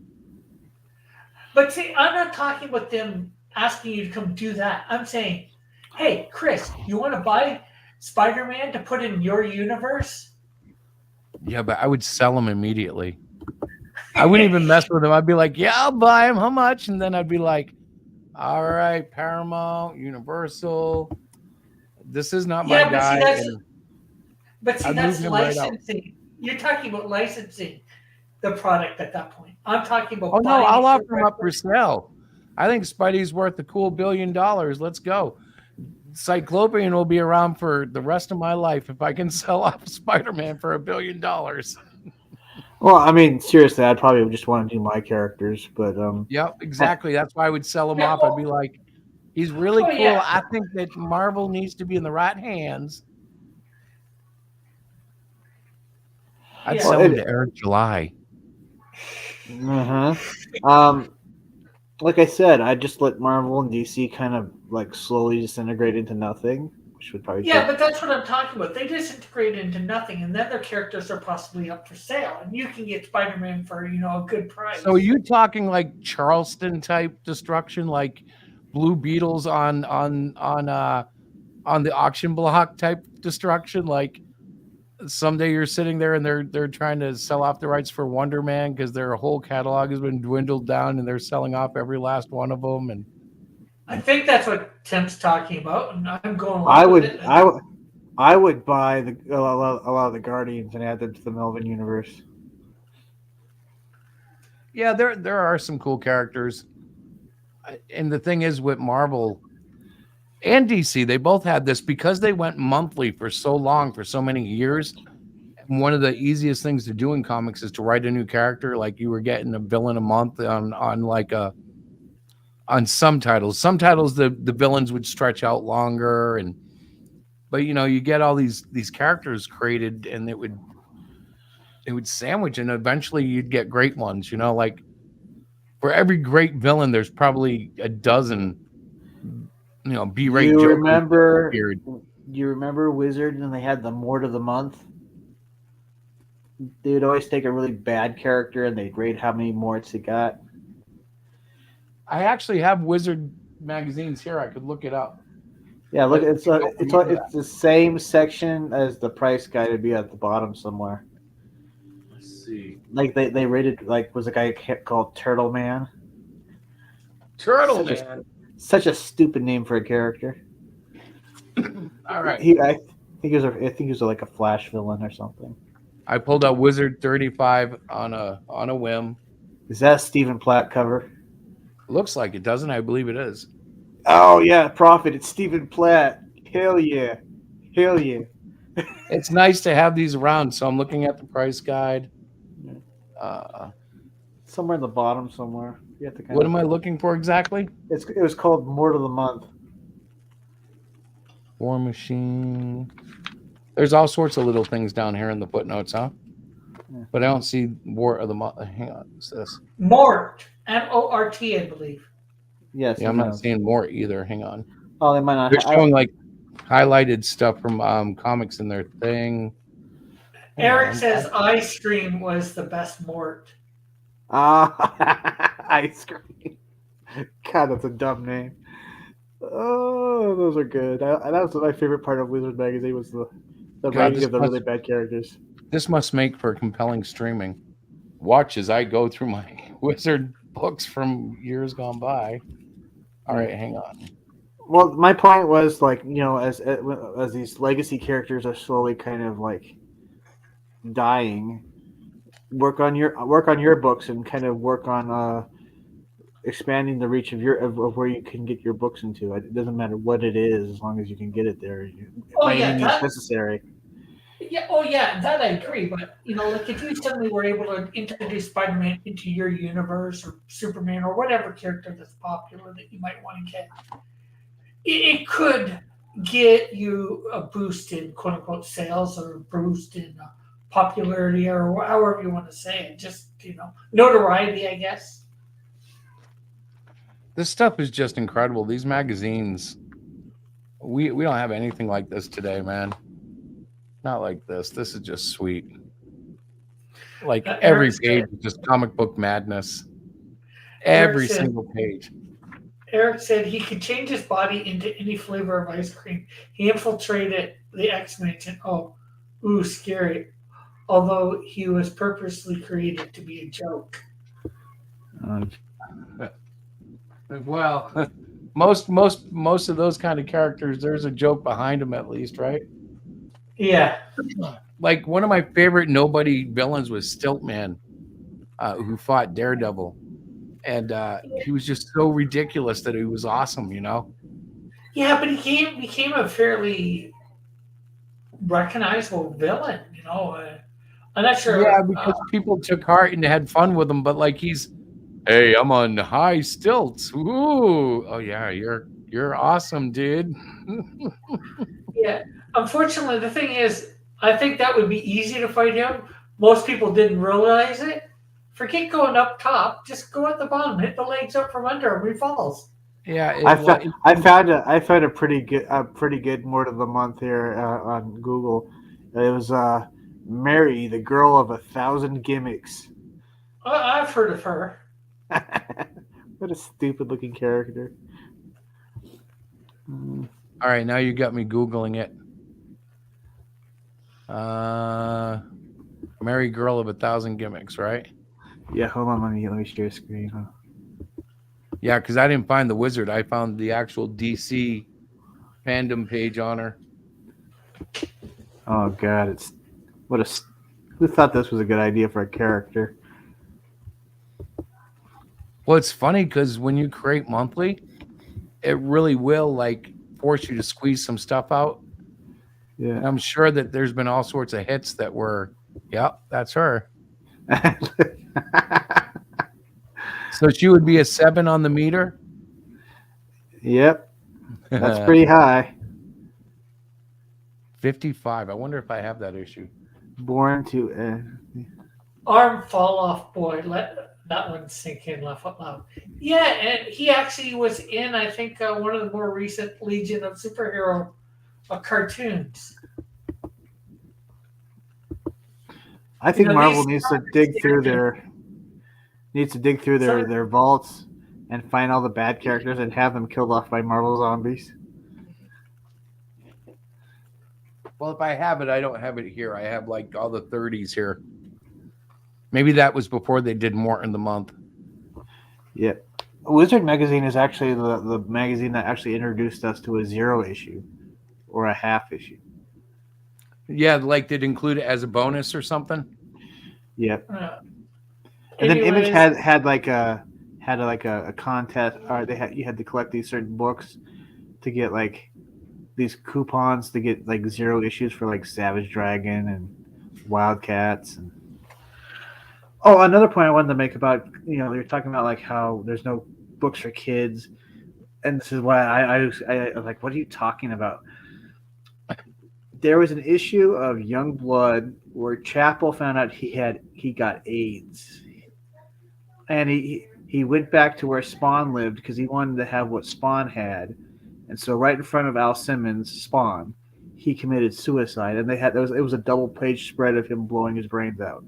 But see, I'm not talking about them asking you to come do that. I'm saying, hey, Chris, you want to buy Spider-Man to put in your universe? Yeah, but I would sell him immediately. I wouldn't even mess with him. I'd be like, yeah, I'll buy him. How much? And then I'd be like, all right, Paramount, Universal. This is not my guy. That's licensing. You're talking about licensing the product at that point. I'm talking about. Oh no, I'll offer him up for sale. I think Spidey's worth a cool $1 billion. Let's go. Cyclopian will be around for the rest of my life if I can sell off Spider-Man for $1 billion. Well, I mean, seriously, I'd probably just want to do my characters, but Yep, exactly. That's why I would sell him off. I'd be like, he's really cool. Yeah. I think that Marvel needs to be in the right hands. I'd sell him to Eric July. Like I said, I just let Marvel and DC kind of like slowly disintegrate into nothing, which would probably but that's what I'm talking about. They disintegrate into nothing, and then their characters are possibly up for sale, and you can get Spider-Man for a good price. So are you talking like Charleston type destruction, like Blue Beetles on the auction block type destruction, like? Someday you're sitting there and they're trying to sell off the rights for Wonder Man because their whole catalog has been dwindled down and they're selling off every last one of them. And I think that's what Tim's talking about, and I'm going. I would buy a lot of the Guardians and add them to the Melvin universe. Yeah, there are some cool characters. and the thing is with Marvel and DC, they both had this because they went monthly for so long, for so many years. One of the easiest things to do in comics is to write a new character. Like you were getting a villain a month on like a on some titles. Some titles the villains would stretch out longer, and but you get all these characters created, and it would sandwich, and eventually you'd get great ones. Like for every great villain, there's probably a dozen. B-rate You Jokers remember? appeared. You remember Wizard and they had the Mort of the Month? They would always take a really bad character and they'd rate how many morts he got. I actually have Wizard magazines here. I could look it up. Yeah, look, But it's you don't read that. it's the same section as the price guide would be at the bottom somewhere. Let's see. Like they rated was a guy called Turtle Man. Turtle Such Man. Such a stupid name for a character. All right. I think he was like a Flash villain or something. I pulled out Wizard 35 on a whim. Is that a Stephen Platt cover? Looks like it, doesn't it? I believe it is. Oh yeah, Prophet. It's Stephen Platt. Hell yeah, hell yeah. It's nice to have these around. So I'm looking at the price guide. Somewhere in the bottom somewhere. You have to What am I looking for exactly? It was called Mort of the Month. War Machine. There's all sorts of little things down here in the footnotes, huh? Yeah. But I don't see War of the Month. Hang on, what's this? Mort, M-O-R-T, I believe. Yes. Yeah, I'm not seeing more either. Hang on. Oh, they might not. They're showing like highlighted stuff from comics in their thing. Eric says Ice Cream was the best Mort. Ice Cream. God, that's a dumb name. Oh, those are good. That was my favorite part of Wizard magazine was the writing of the really bad characters. This must make for compelling streaming. Watch as I go through my Wizard books from years gone by. All right, hang on. Well, my point was as these legacy characters are slowly kind of like dying, work on your books and kind of work on expanding the reach of where you can get your books into. It doesn't matter what it is, as long as you can get it there. It's necessary. Yeah, that I agree. But like if you suddenly were able to introduce Spider-Man into your universe or Superman or whatever character that's popular that you might want to get, it could get you a boost in quote unquote sales or a boost in popularity or however you want to say it. Just notoriety, I guess. This stuff is just incredible. These magazines, we don't have anything like this today, man. Not like this. This is just sweet. Like every page is just comic book madness. Every single page. Eric said he could change his body into any flavor of ice cream. He infiltrated the X-Men and scary. Although he was purposely created to be a joke. Well, most of those kind of characters, there's a joke behind them at least, right? Yeah. Like one of my favorite nobody villains was Stiltman, who fought Daredevil. And he was just so ridiculous that he was awesome, Yeah, but he became a fairly recognizable villain, I'm not sure. Yeah, because people took heart and had fun with him, but like hey, I'm on high stilts. Ooh. Oh yeah, you're awesome, dude. Yeah. Unfortunately, the thing is, I think that would be easy to fight him. Most people didn't realize it. Forget going up top. Just go at the bottom. Hit the legs up from under him. He falls. Yeah. I found a pretty good Mort of the Month here on Google. It was Mary, the girl of 1,000 gimmicks. I've heard of her. What a stupid looking character. All right, now you got me Googling it. Mary Girl of 1,000 Gimmicks, right? Yeah, hold on, let me share screen. Huh? Yeah, because I didn't find the Wizard. I found the actual DC fandom page on her. Oh God, who thought this was a good idea for a character? Well, it's funny because when you create monthly, it really will like force you to squeeze some stuff out. Yeah. And I'm sure that there's been all sorts of hits that were, yep, that's her. So she would be a 7 on the meter. Yep. That's pretty high. 55. I wonder if I have that issue. Born to Arm fall off boy. Let that one sink in. Laugh out loud. Yeah, and he actually was in, I think, one of the more recent Legion of Superhero cartoons. I think Marvel these needs to dig through their vaults and find all the bad characters and have them killed off by Marvel zombies. Well, if I have it, I don't have it here. I have like all the 30s here. Maybe that was before they did more in the month. Yeah. Wizard Magazine is actually the magazine that actually introduced us to a 0 issue or a half issue. Yeah, like they'd include it as a bonus or something. Yep. And then Image had like a contest. Or you had to collect these certain books to get like these coupons to get like 0 issues for like Savage Dragon and Wildcats. And another point I wanted to make about they're talking about like how there's no books for kids, and this is why I was like, what are you talking about? There was an issue of Young Blood where Chapel found out he got AIDS, and he went back to where Spawn lived because he wanted to have what Spawn had, and so right in front of Al Simmons' Spawn, he committed suicide, and it was a double-page spread of him blowing his brains out.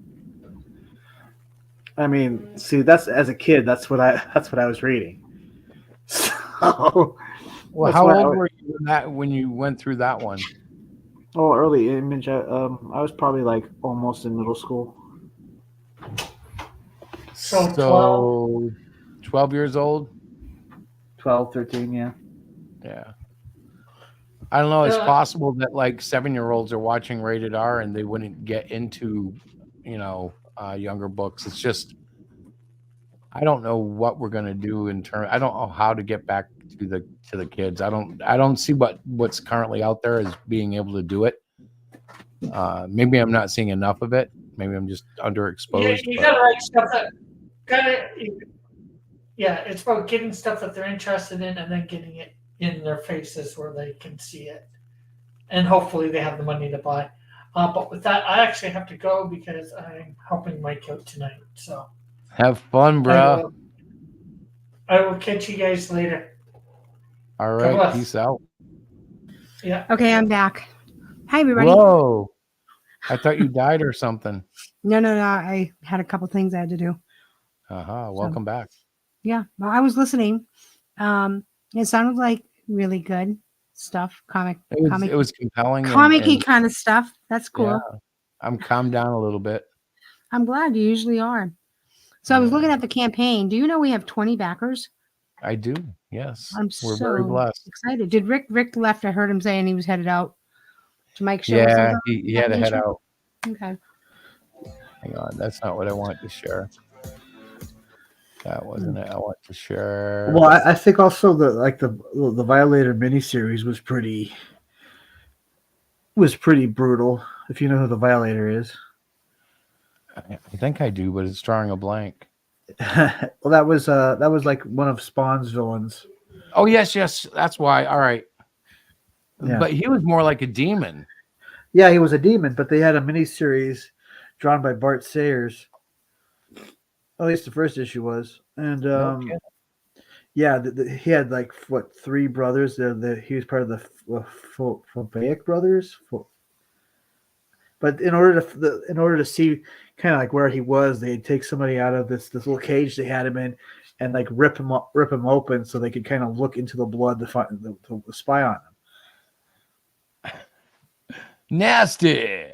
I mean, see, that's as a kid, that's what I was reading. So, well, how old were you when you went through that one? Oh, early Image. I was probably like almost in middle school. So 12 years old? 12, 13, yeah. Yeah. I don't know. It's possible that like 7-year-olds are watching rated R and they wouldn't get into, younger books. It's just, I don't know what we're going to do I don't know how to get back to the kids. I don't see what's currently out there as being able to do it. Maybe I'm not seeing enough of it. Maybe I'm just underexposed. You gotta write stuff it's about getting stuff that they're interested in and then getting it in their faces where they can see it, and hopefully they have the money to buy. But with that, I actually have to go because I'm helping Mike out tonight. So have fun, bro. I will catch you guys later. All right, peace out. Yeah. Okay, I'm back. Hi, everybody. Whoa. I thought you died or something. No. I had a couple things I had to do. Welcome back. Yeah. Well, I was listening. It sounded like really good stuff. It was compelling. Comic-y kind of stuff. That's cool. Yeah, I'm calmed down a little bit. I'm glad. You usually are. So I was looking at the campaign. Do you know we have 20 backers? I do. Yes. We're very blessed. Excited. Did Rick left? I heard him saying he was headed out to Mike's show. Yeah, he had to head out. Okay. Hang on. That's not what I want to share. That wasn't it. I want to share. Well, I think also the Violator miniseries was pretty brutal. If you know who the Violator is. I think I do, but it's drawing a blank. Well, that was like one of Spawn's villains. Oh yes, that's why. All right, yeah. But he was more like a demon. Yeah, he was a demon, but they had a miniseries drawn by Bart Sayers. At least the first issue was, and yeah, he had like 3 brothers. He was part of the Phobaic brothers. But in order to see kind of like where he was, they'd take somebody out of this little cage they had him in, and like rip him open so they could kind of look into the blood to find to spy on him. Nasty.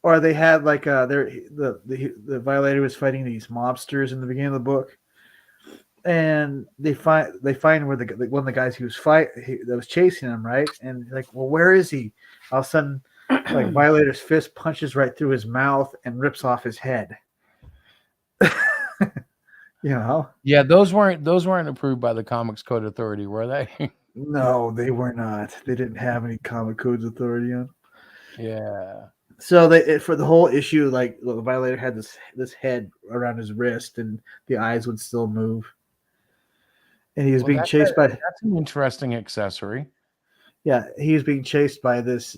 Or they had like the Violator was fighting these mobsters in the beginning of the book, and they find where one of the guys that was chasing him, right? And like, well, where is he? All of a sudden, like Violator's fist punches right through his mouth and rips off his head. You know? Yeah, those weren't approved by the Comics Code Authority, were they? No, they were not. They didn't have any Comic Codes Authority on. Yeah. So for the whole issue, like the Violator had this head around his wrist, and the eyes would still move. And he was being chased by. That's an interesting accessory. Yeah, he was being chased by this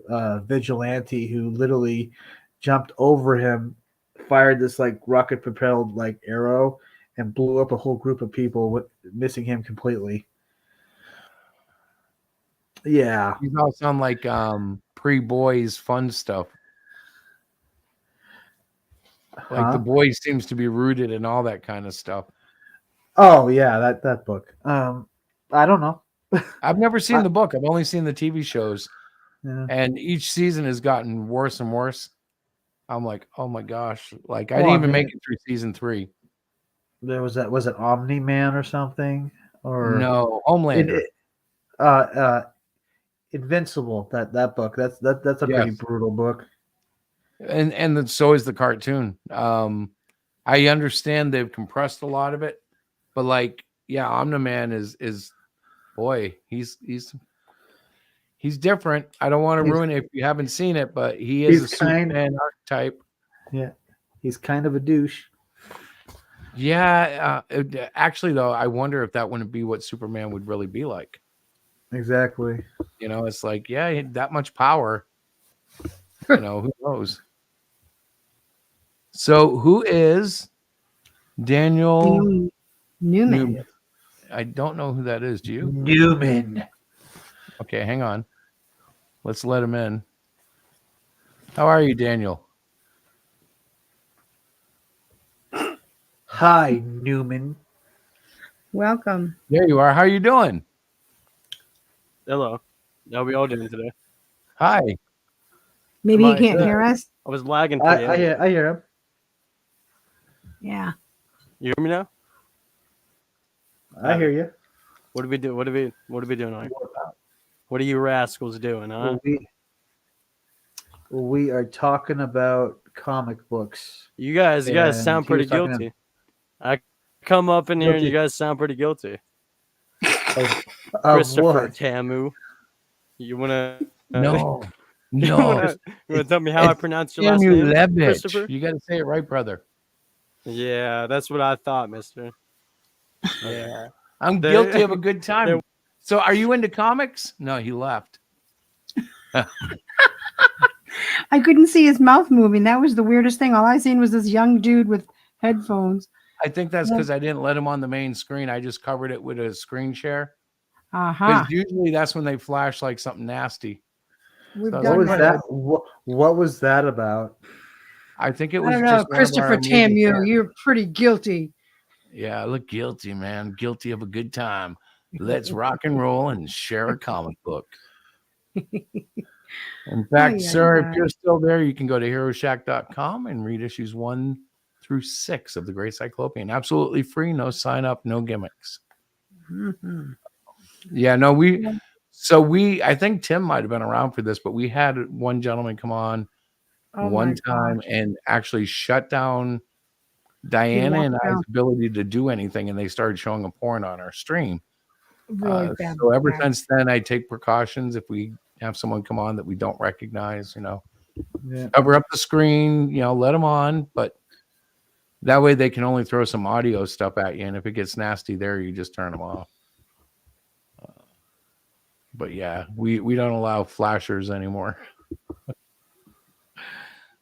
vigilante who literally jumped over him, fired this like rocket propelled like arrow, and blew up a whole group of people, missing him completely. Yeah, These all sound like pre-boys fun stuff. Like the boys seems to be rooted in all that kind of stuff. Oh yeah, that book. I don't know. I've never seen the book. I've only seen the TV shows, Yeah. and each season has gotten worse and worse. I'm like, oh my gosh! Like I didn't even make it through season 3. There was it Omni Man or something, or no Homelander. Invincible. That book. That's a pretty brutal book. And then so is the cartoon. I understand they've compressed a lot of it, but like, yeah, Omni-Man is boy, he's different. I don't want to ruin it if you haven't seen it, but he is a Superman archetype. Yeah, he's kind of a douche. Yeah, actually, though, I wonder if that wouldn't be what Superman would really be like. Exactly. You know, it's like, yeah, that much power. You know, who knows? So, who is Daniel Newman? I don't know who that is. Do you? Newman. Okay, hang on. Let's let him in. How are you, Daniel? Hi, Newman. Welcome. There you are. How are you doing? Hello. How are we all doing today? Hi. Maybe he can't hear us. I was lagging. I hear him. Yeah. You hear me now? I hear you. What do we do? What are we doing? Like? What are you rascals doing, huh? We are talking about comic books. You guys sound pretty guilty. I come up in here and you guys sound pretty guilty. Christopher Tamu. You wanna? No. You wanna tell me how I pronounce your last name, Christopher? You got to say it right, brother. Yeah, that's what I thought, mister. Yeah. I'm guilty of a good time. So are you into comics? No, he left. I couldn't see his mouth moving. That was the weirdest thing. All I seen was this young dude with headphones. I think that's because I didn't let him on the main screen. I just covered it with a screen share. Uh-huh. Because usually that's when they flash like something nasty. What was that? What was that about? I think it was I don't know, Christopher Tamu. You're pretty guilty. Yeah, I look guilty, man. Guilty of a good time. Let's rock and roll and share a comic book. In fact, sir, if you're still there, you can go to HeroShack.com and read issues 1 through 6 of the Great Cyclopian. Absolutely free, no sign up, no gimmicks. Mm-hmm. Yeah, no, I think Tim might have been around for this, but we had one gentleman come on one time and actually shut down Diana and I's ability to do anything, and they started showing a porn on our stream. Really so ever since then, I take precautions if we have someone come on that we don't recognize, cover up the screen, let them on, but that way they can only throw some audio stuff at you, and if it gets nasty there, you just turn them off. But yeah, we don't allow flashers anymore.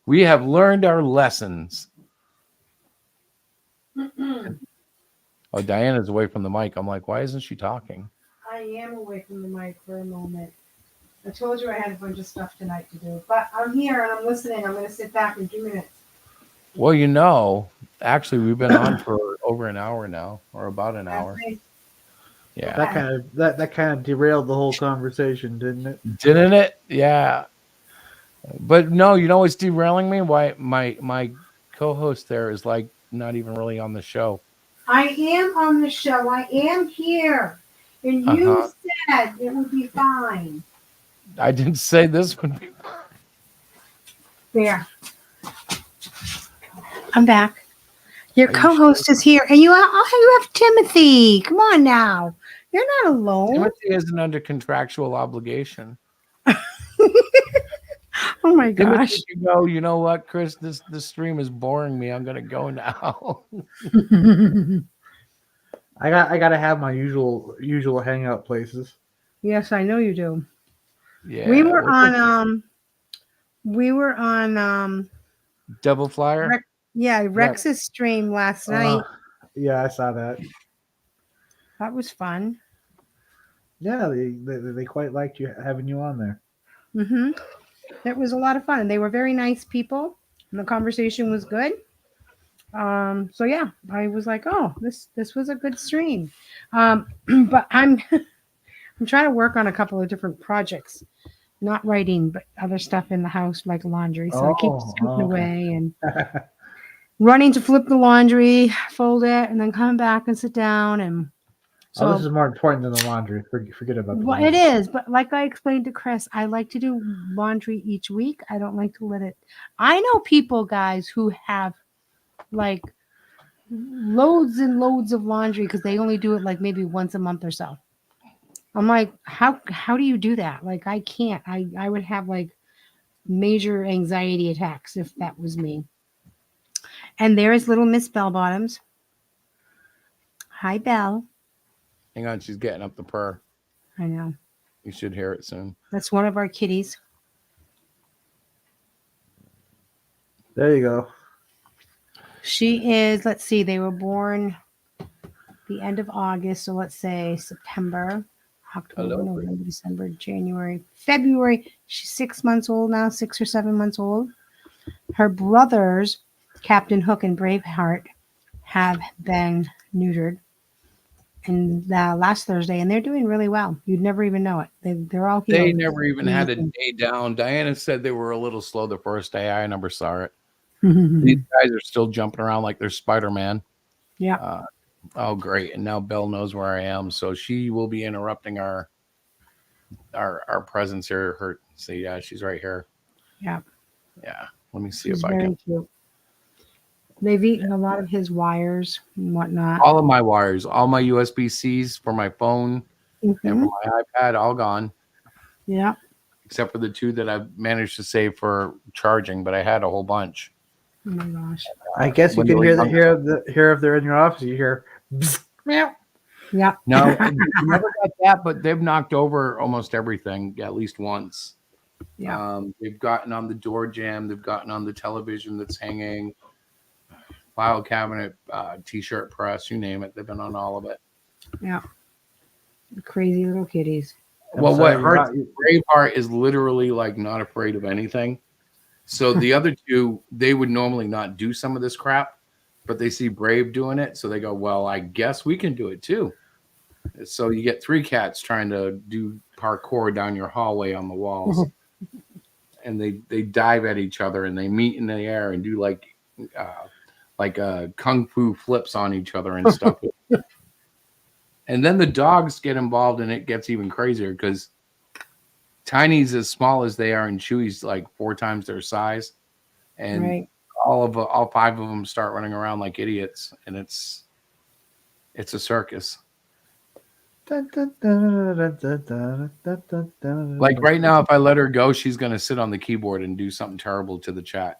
We have learned our lessons. Oh, Diana's away from the mic. I'm like, why isn't she talking? I am away from the mic for a moment. I told you I had a bunch of stuff tonight to do, but I'm here and I'm listening. I'm going to sit back in 2 minutes. Well, actually, we've been on for over an hour now, or about an hour. Yeah, that kind of derailed the whole conversation, didn't it? Didn't it? Yeah. But no, you know what's derailing me? Why my co-host there is like not even really on the show. I am on the show. I am here. And you said it would be fine. I didn't say this would be fine. There. I'm back. Your Are you co-host is here, and you have Timothy. Come on now, you're not alone. Timothy isn't under contractual obligation. Oh my Timothy gosh. can go, you know what, Chris? This stream is boring me. I'm gonna go now. I gotta have my usual hangout places. Yes, I know you do. Yeah. We were on Devil Flyer. Rex's stream last night. Yeah, I saw that. That was fun. Yeah, they quite liked having you on there. Mm-hmm. It was a lot of fun, and they were very nice people, and the conversation was good. So yeah, I was like, oh, this was a good stream. But I'm trying to work on a couple of different projects, not writing, but other stuff in the house like laundry. So I keep scooting away and running to flip the laundry, fold it, and then come back and sit down. And so this is more important than the laundry. Forget about the laundry. It is, but like I explained to Chris, I like to do laundry each week. I don't like to let it. I know people, guys, who have like loads and loads of laundry because they only do it like maybe once a month or so. I'm like, how do you do that? Like, I can't. I would have like major anxiety attacks if that was me. And there is little Miss Bell Bottoms. Hi, Belle. Hang on, she's getting up the purr. I know. You should hear it soon. That's one of our kitties. There you go. She is, let's see, they were born the end of August. So let's say September, October, November, December, January, February. She's 6 months old now, 6 or 7 months old. Her brothers, Captain Hook and Braveheart, have been neutered. And last Thursday, and they're doing really well. You'd never even know it. They're all healed. They never even had a day down. Diana said they were a little slow the first day. I never saw it. These guys are still jumping around like they're Spider-Man. Yeah. Oh, great. And now Belle knows where I am. So she will be interrupting our presence here. See, yeah, she's right here. Yeah. Yeah. Let me see She's if I very can. cute. They've eaten a lot of his wires and whatnot. All of my wires, all my USB-Cs for my phone and for my iPad, all gone. Yeah. Except for the 2 that I've managed to save for charging, but I had a whole bunch. Oh my gosh. I guess you can hear if they're in your office. You hear, meow. Yeah. No, I never got that, but they've knocked over almost everything at least once. Yeah. They've gotten on the door jamb. They've gotten on the television that's hanging. File cabinet, t-shirt press, you name it. They've been on all of it. Yeah. Crazy little kitties. Well, what hurts Braveheart is literally like not afraid of anything. So the other 2, they would normally not do some of this crap, but they see Brave doing it. So they go, well, I guess we can do it too. So you get 3 cats trying to do parkour down your hallway on the walls. And they dive at each other and they meet in the air and do like kung fu flips on each other and stuff. And then the dogs get involved and it gets even crazier because Tiny's as small as they are and Chewy's like 4 times their size. And all 5 of them start running around like idiots. And it's a circus. Like right now, if I let her go, she's going to sit on the keyboard and do something terrible to the chat.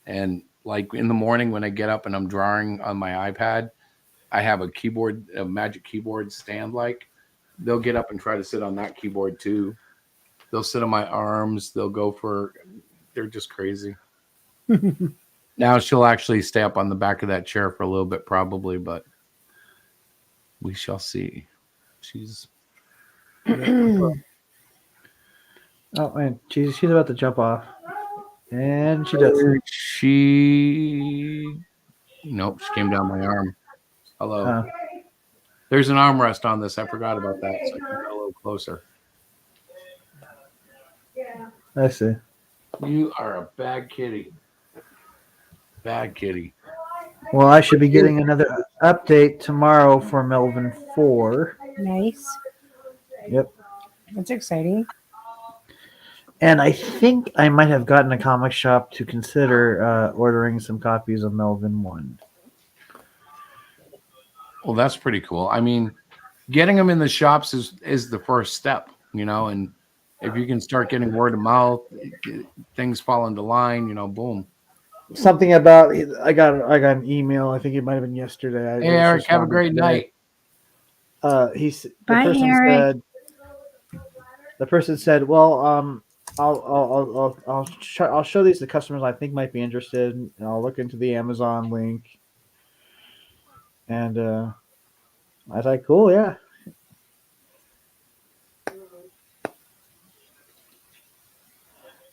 And like in the morning when I get up and I'm drawing on my iPad, I have a magic keyboard stand. Like they'll get up and try to sit on that keyboard too. They'll sit on my arms. They're just crazy. Now she'll actually stay up on the back of that chair for a little bit probably, but we shall see. She's oh man, she's about to jump off. And she does. Nope, she came down my arm. Hello. There's an armrest on this. I forgot about that. So I can get a little closer. Yeah. I see. You are a bad kitty. Bad kitty. Well, I should be getting another update tomorrow for Melvin 4. Nice. Yep. That's exciting. And I think I might have gotten a comic shop to consider ordering some copies of Melvin 1. Well, that's pretty cool. I mean, getting them in the shops is the first step, and if you can start getting word of mouth, things fall into line, boom. Something about I got an email. I think it might have been yesterday. I Hey, just Eric, have a responded great today. night. The Bye, person Eric. said, well, I'll show these to customers I think might be interested, and I'll look into the Amazon link. And I was like, cool, yeah.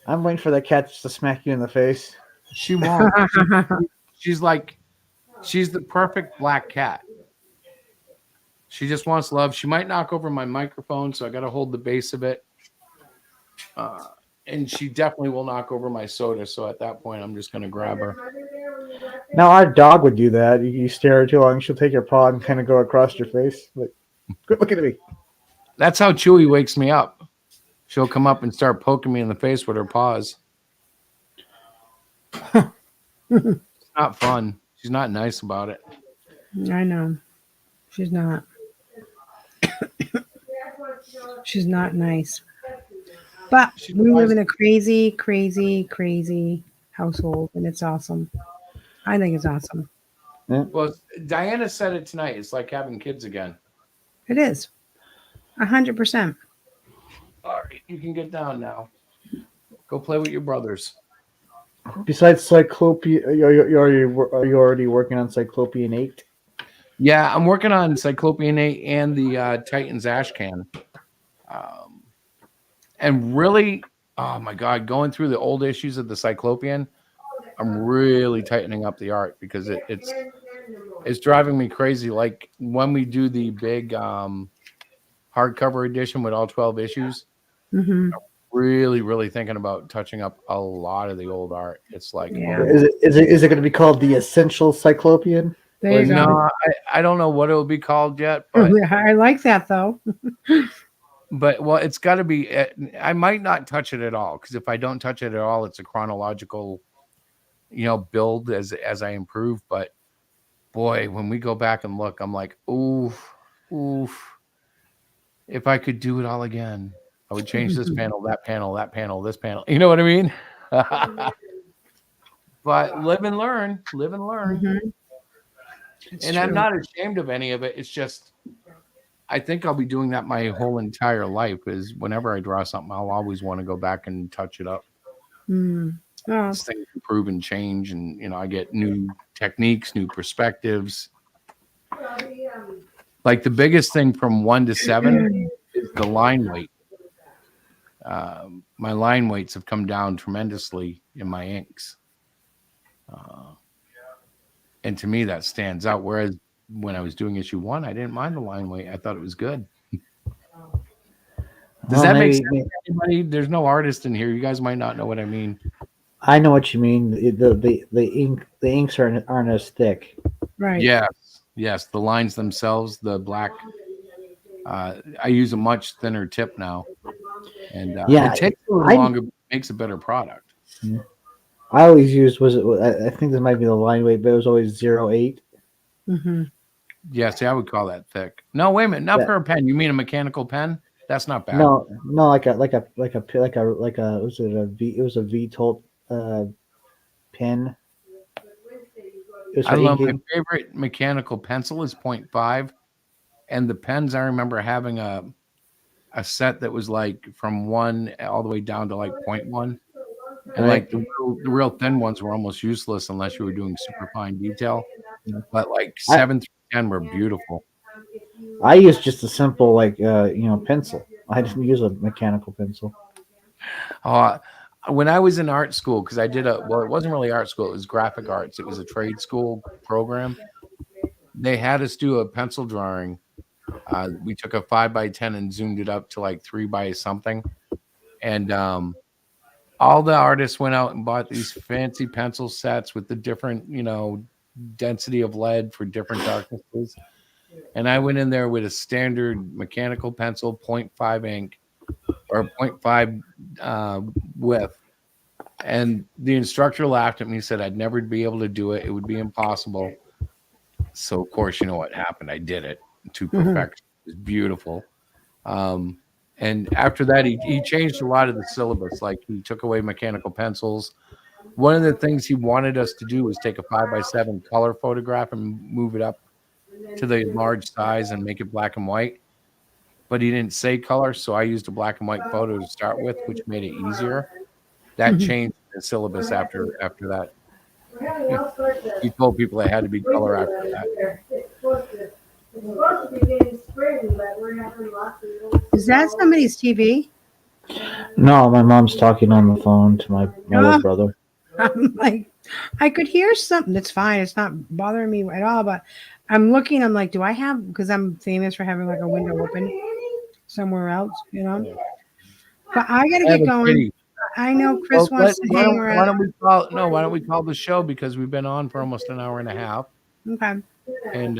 I'm waiting for that cat just to smack you in the face. She won't. She's the perfect black cat. She just wants love. She might knock over my microphone, so I got to hold the base of it. And she definitely will knock over my soda. So at that point, I'm just going to grab her. Now our dog would do that. You stare at her too long, she'll take your paw and kind of go across your face. Like, quit looking at me. That's how Chewy wakes me up. She'll come up and start poking me in the face with her paws. It's not fun. She's not nice about it. I know. She's not. She's not nice. But we live in a crazy, crazy, crazy household, and it's awesome. I think it's awesome. Yeah. Well, Diana said it tonight. It's like having kids again. It is. 100%. All right, you can get down now. Go play with your brothers. Besides Cyclopean, are you already working on Cyclopean 8? Yeah, I'm working on Cyclopian 8 and the Titans Ash Can. And really, oh my God, going through the old issues of the Cyclopean, I'm really tightening up the art because it's driving me crazy. Like when we do the big hardcover edition with all 12 issues, Mm-hmm. I'm really thinking about touching up a lot of the old art. It's like, Yeah. Is it going to be called the Essential Cyclopean? There you go. no, I don't know what it will be called yet, but I like that though. well, it's got to be. I might not touch it at all because if I don't touch it at all, it's a chronological, build as I improve. But boy, when we go back and look, I'm like, oof. If I could do it all again, I would change this panel, that panel, this panel. You know what I mean? But live and learn. Mm-hmm. And I'm not ashamed of any of it. It's just, I think I'll be doing that my whole entire life. Is whenever I draw something, I'll always want to go back and touch it up. Mm. Oh. Things improve and change, and I get new techniques, new perspectives. Like the biggest thing from 1 to 7 is the line weight. My line weights have come down tremendously in my inks. And to me, that stands out. Whereas when I was doing issue 1, I didn't mind the line weight. I thought it was good. Does that make sense to anybody? There's no artist in here. You guys might not know what I mean. I know what you mean. The inks aren't as thick. Right. Yes. The lines themselves, the black. I use a much thinner tip now, and it takes a little longer, but it makes a better product. Yeah. I always used I think this might be the line weight, but it was always 0.8. Mm-hmm. Yeah, see, I would call that thick. No, wait a minute, not for a pen. You mean a mechanical pen? That's not bad. No, like a was it a V? It was a V-Tolt pen. I love my favorite mechanical pencil is 0.5, and the pens I remember having a set that was like from 1 all the way down to like 0.1. And like the real thin ones were almost useless unless you were doing super fine detail. But like 7 through 10 were beautiful. I used just a simple pencil. I didn't use a mechanical pencil. When I was in art school, because I did it wasn't really art school, it was graphic arts. It was a trade school program. They had us do a pencil drawing. We took a 5x10 and zoomed it up to like 3 by something. And all the artists went out and bought these fancy pencil sets with the different, density of lead for different darknesses. And I went in there with a standard mechanical pencil, 0.5 ink or 0.5 width. And the instructor laughed at me and said I'd never be able to do it. It would be impossible. So of course, you know what happened. I did it to perfection. It was beautiful. And after that, he changed a lot of the syllabus. Like he took away mechanical pencils. One of the things he wanted us to do was take a 5x7 color photograph and move it up to the large size and make it black and white. But he didn't say color, so I used a black and white photo to start with, which made it easier. That changed the syllabus after that. He told people it had to be color after that. Is that somebody's TV? No, my mom's talking on the phone to my little brother. I'm like, I could hear something. That's fine. It's not bothering me at all. But I'm looking. I'm like, do I have? Because I'm famous for having like a window open somewhere else, you know. But I gotta get going. Pretty. I know Chris wants to hang around. Why don't we call the show, because we've been on for almost an hour and a half. Okay. And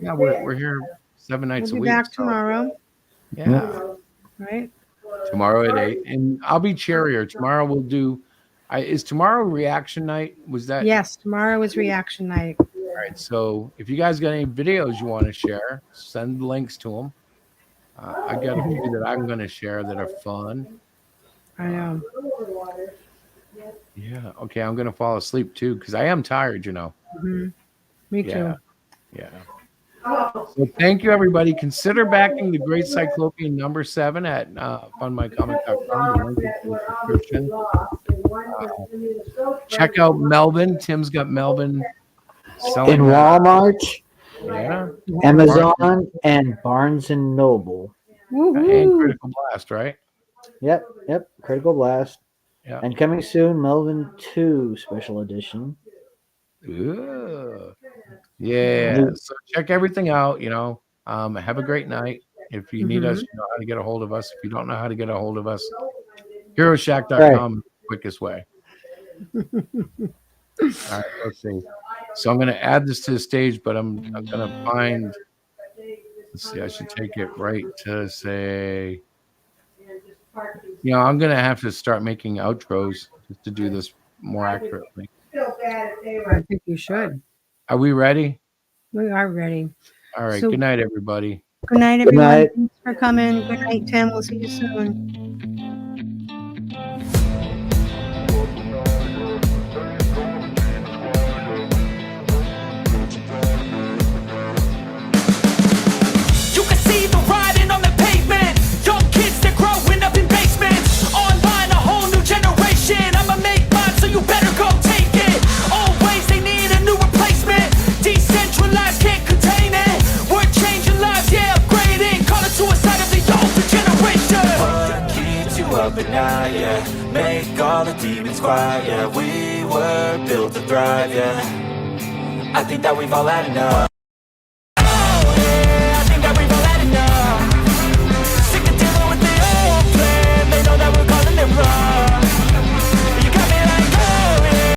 yeah, we're here 7 nights a week. We'll be back tomorrow. Yeah. Right. Tomorrow at 8, and I'll be cheerier. Tomorrow we'll do. Is tomorrow reaction night? Was that? Yes, tomorrow is reaction night. All right. So if you guys got any videos you want to share, send links to them. I got a few that I'm going to share that are fun. I know. Yeah. Okay. I'm going to fall asleep too because I am tired. You know. Me too. Yeah. So thank you, everybody. Consider backing the Great Cyclopian number 7 at fundmycomic.com. The link is in the description. Check out Melvin. Tim's got Melvin selling In Walmart, Amazon, and Barnes and Noble. And Critical Blast, right? Yep. Critical Blast. Yeah. And coming soon, Melvin 2 Special Edition. Ooh. Yeah. So check everything out. You know, have a great night. If you need us, you know how to get a hold of us. If you don't know how to get a hold of us, HeroShack.com is the quickest way. All right, let's see. So I'm going to add this to the stage, but I'm going to find. Let's see. I should take it right to say. You know, I'm going to have to start making outros just to do this more accurately. I think you should. Are we ready? We are ready. All right. So, good night, everybody. Good night, everyone. Good night. Thanks for coming. Good night, Tim. We'll see you soon. You can see the writing on the pavement. Young kids, they're growing up in basements. Online, a whole new generation. I'ma make mine, so you better go take it. Always, they need a new replacement. Decentralized, can't contain it. We're changing lives, yeah, upgrading. Call it suicide of the older generation. What keeps you up at night, yeah? Make all the demons quiet, yeah. We were built to thrive, yeah. I think that we've all had enough.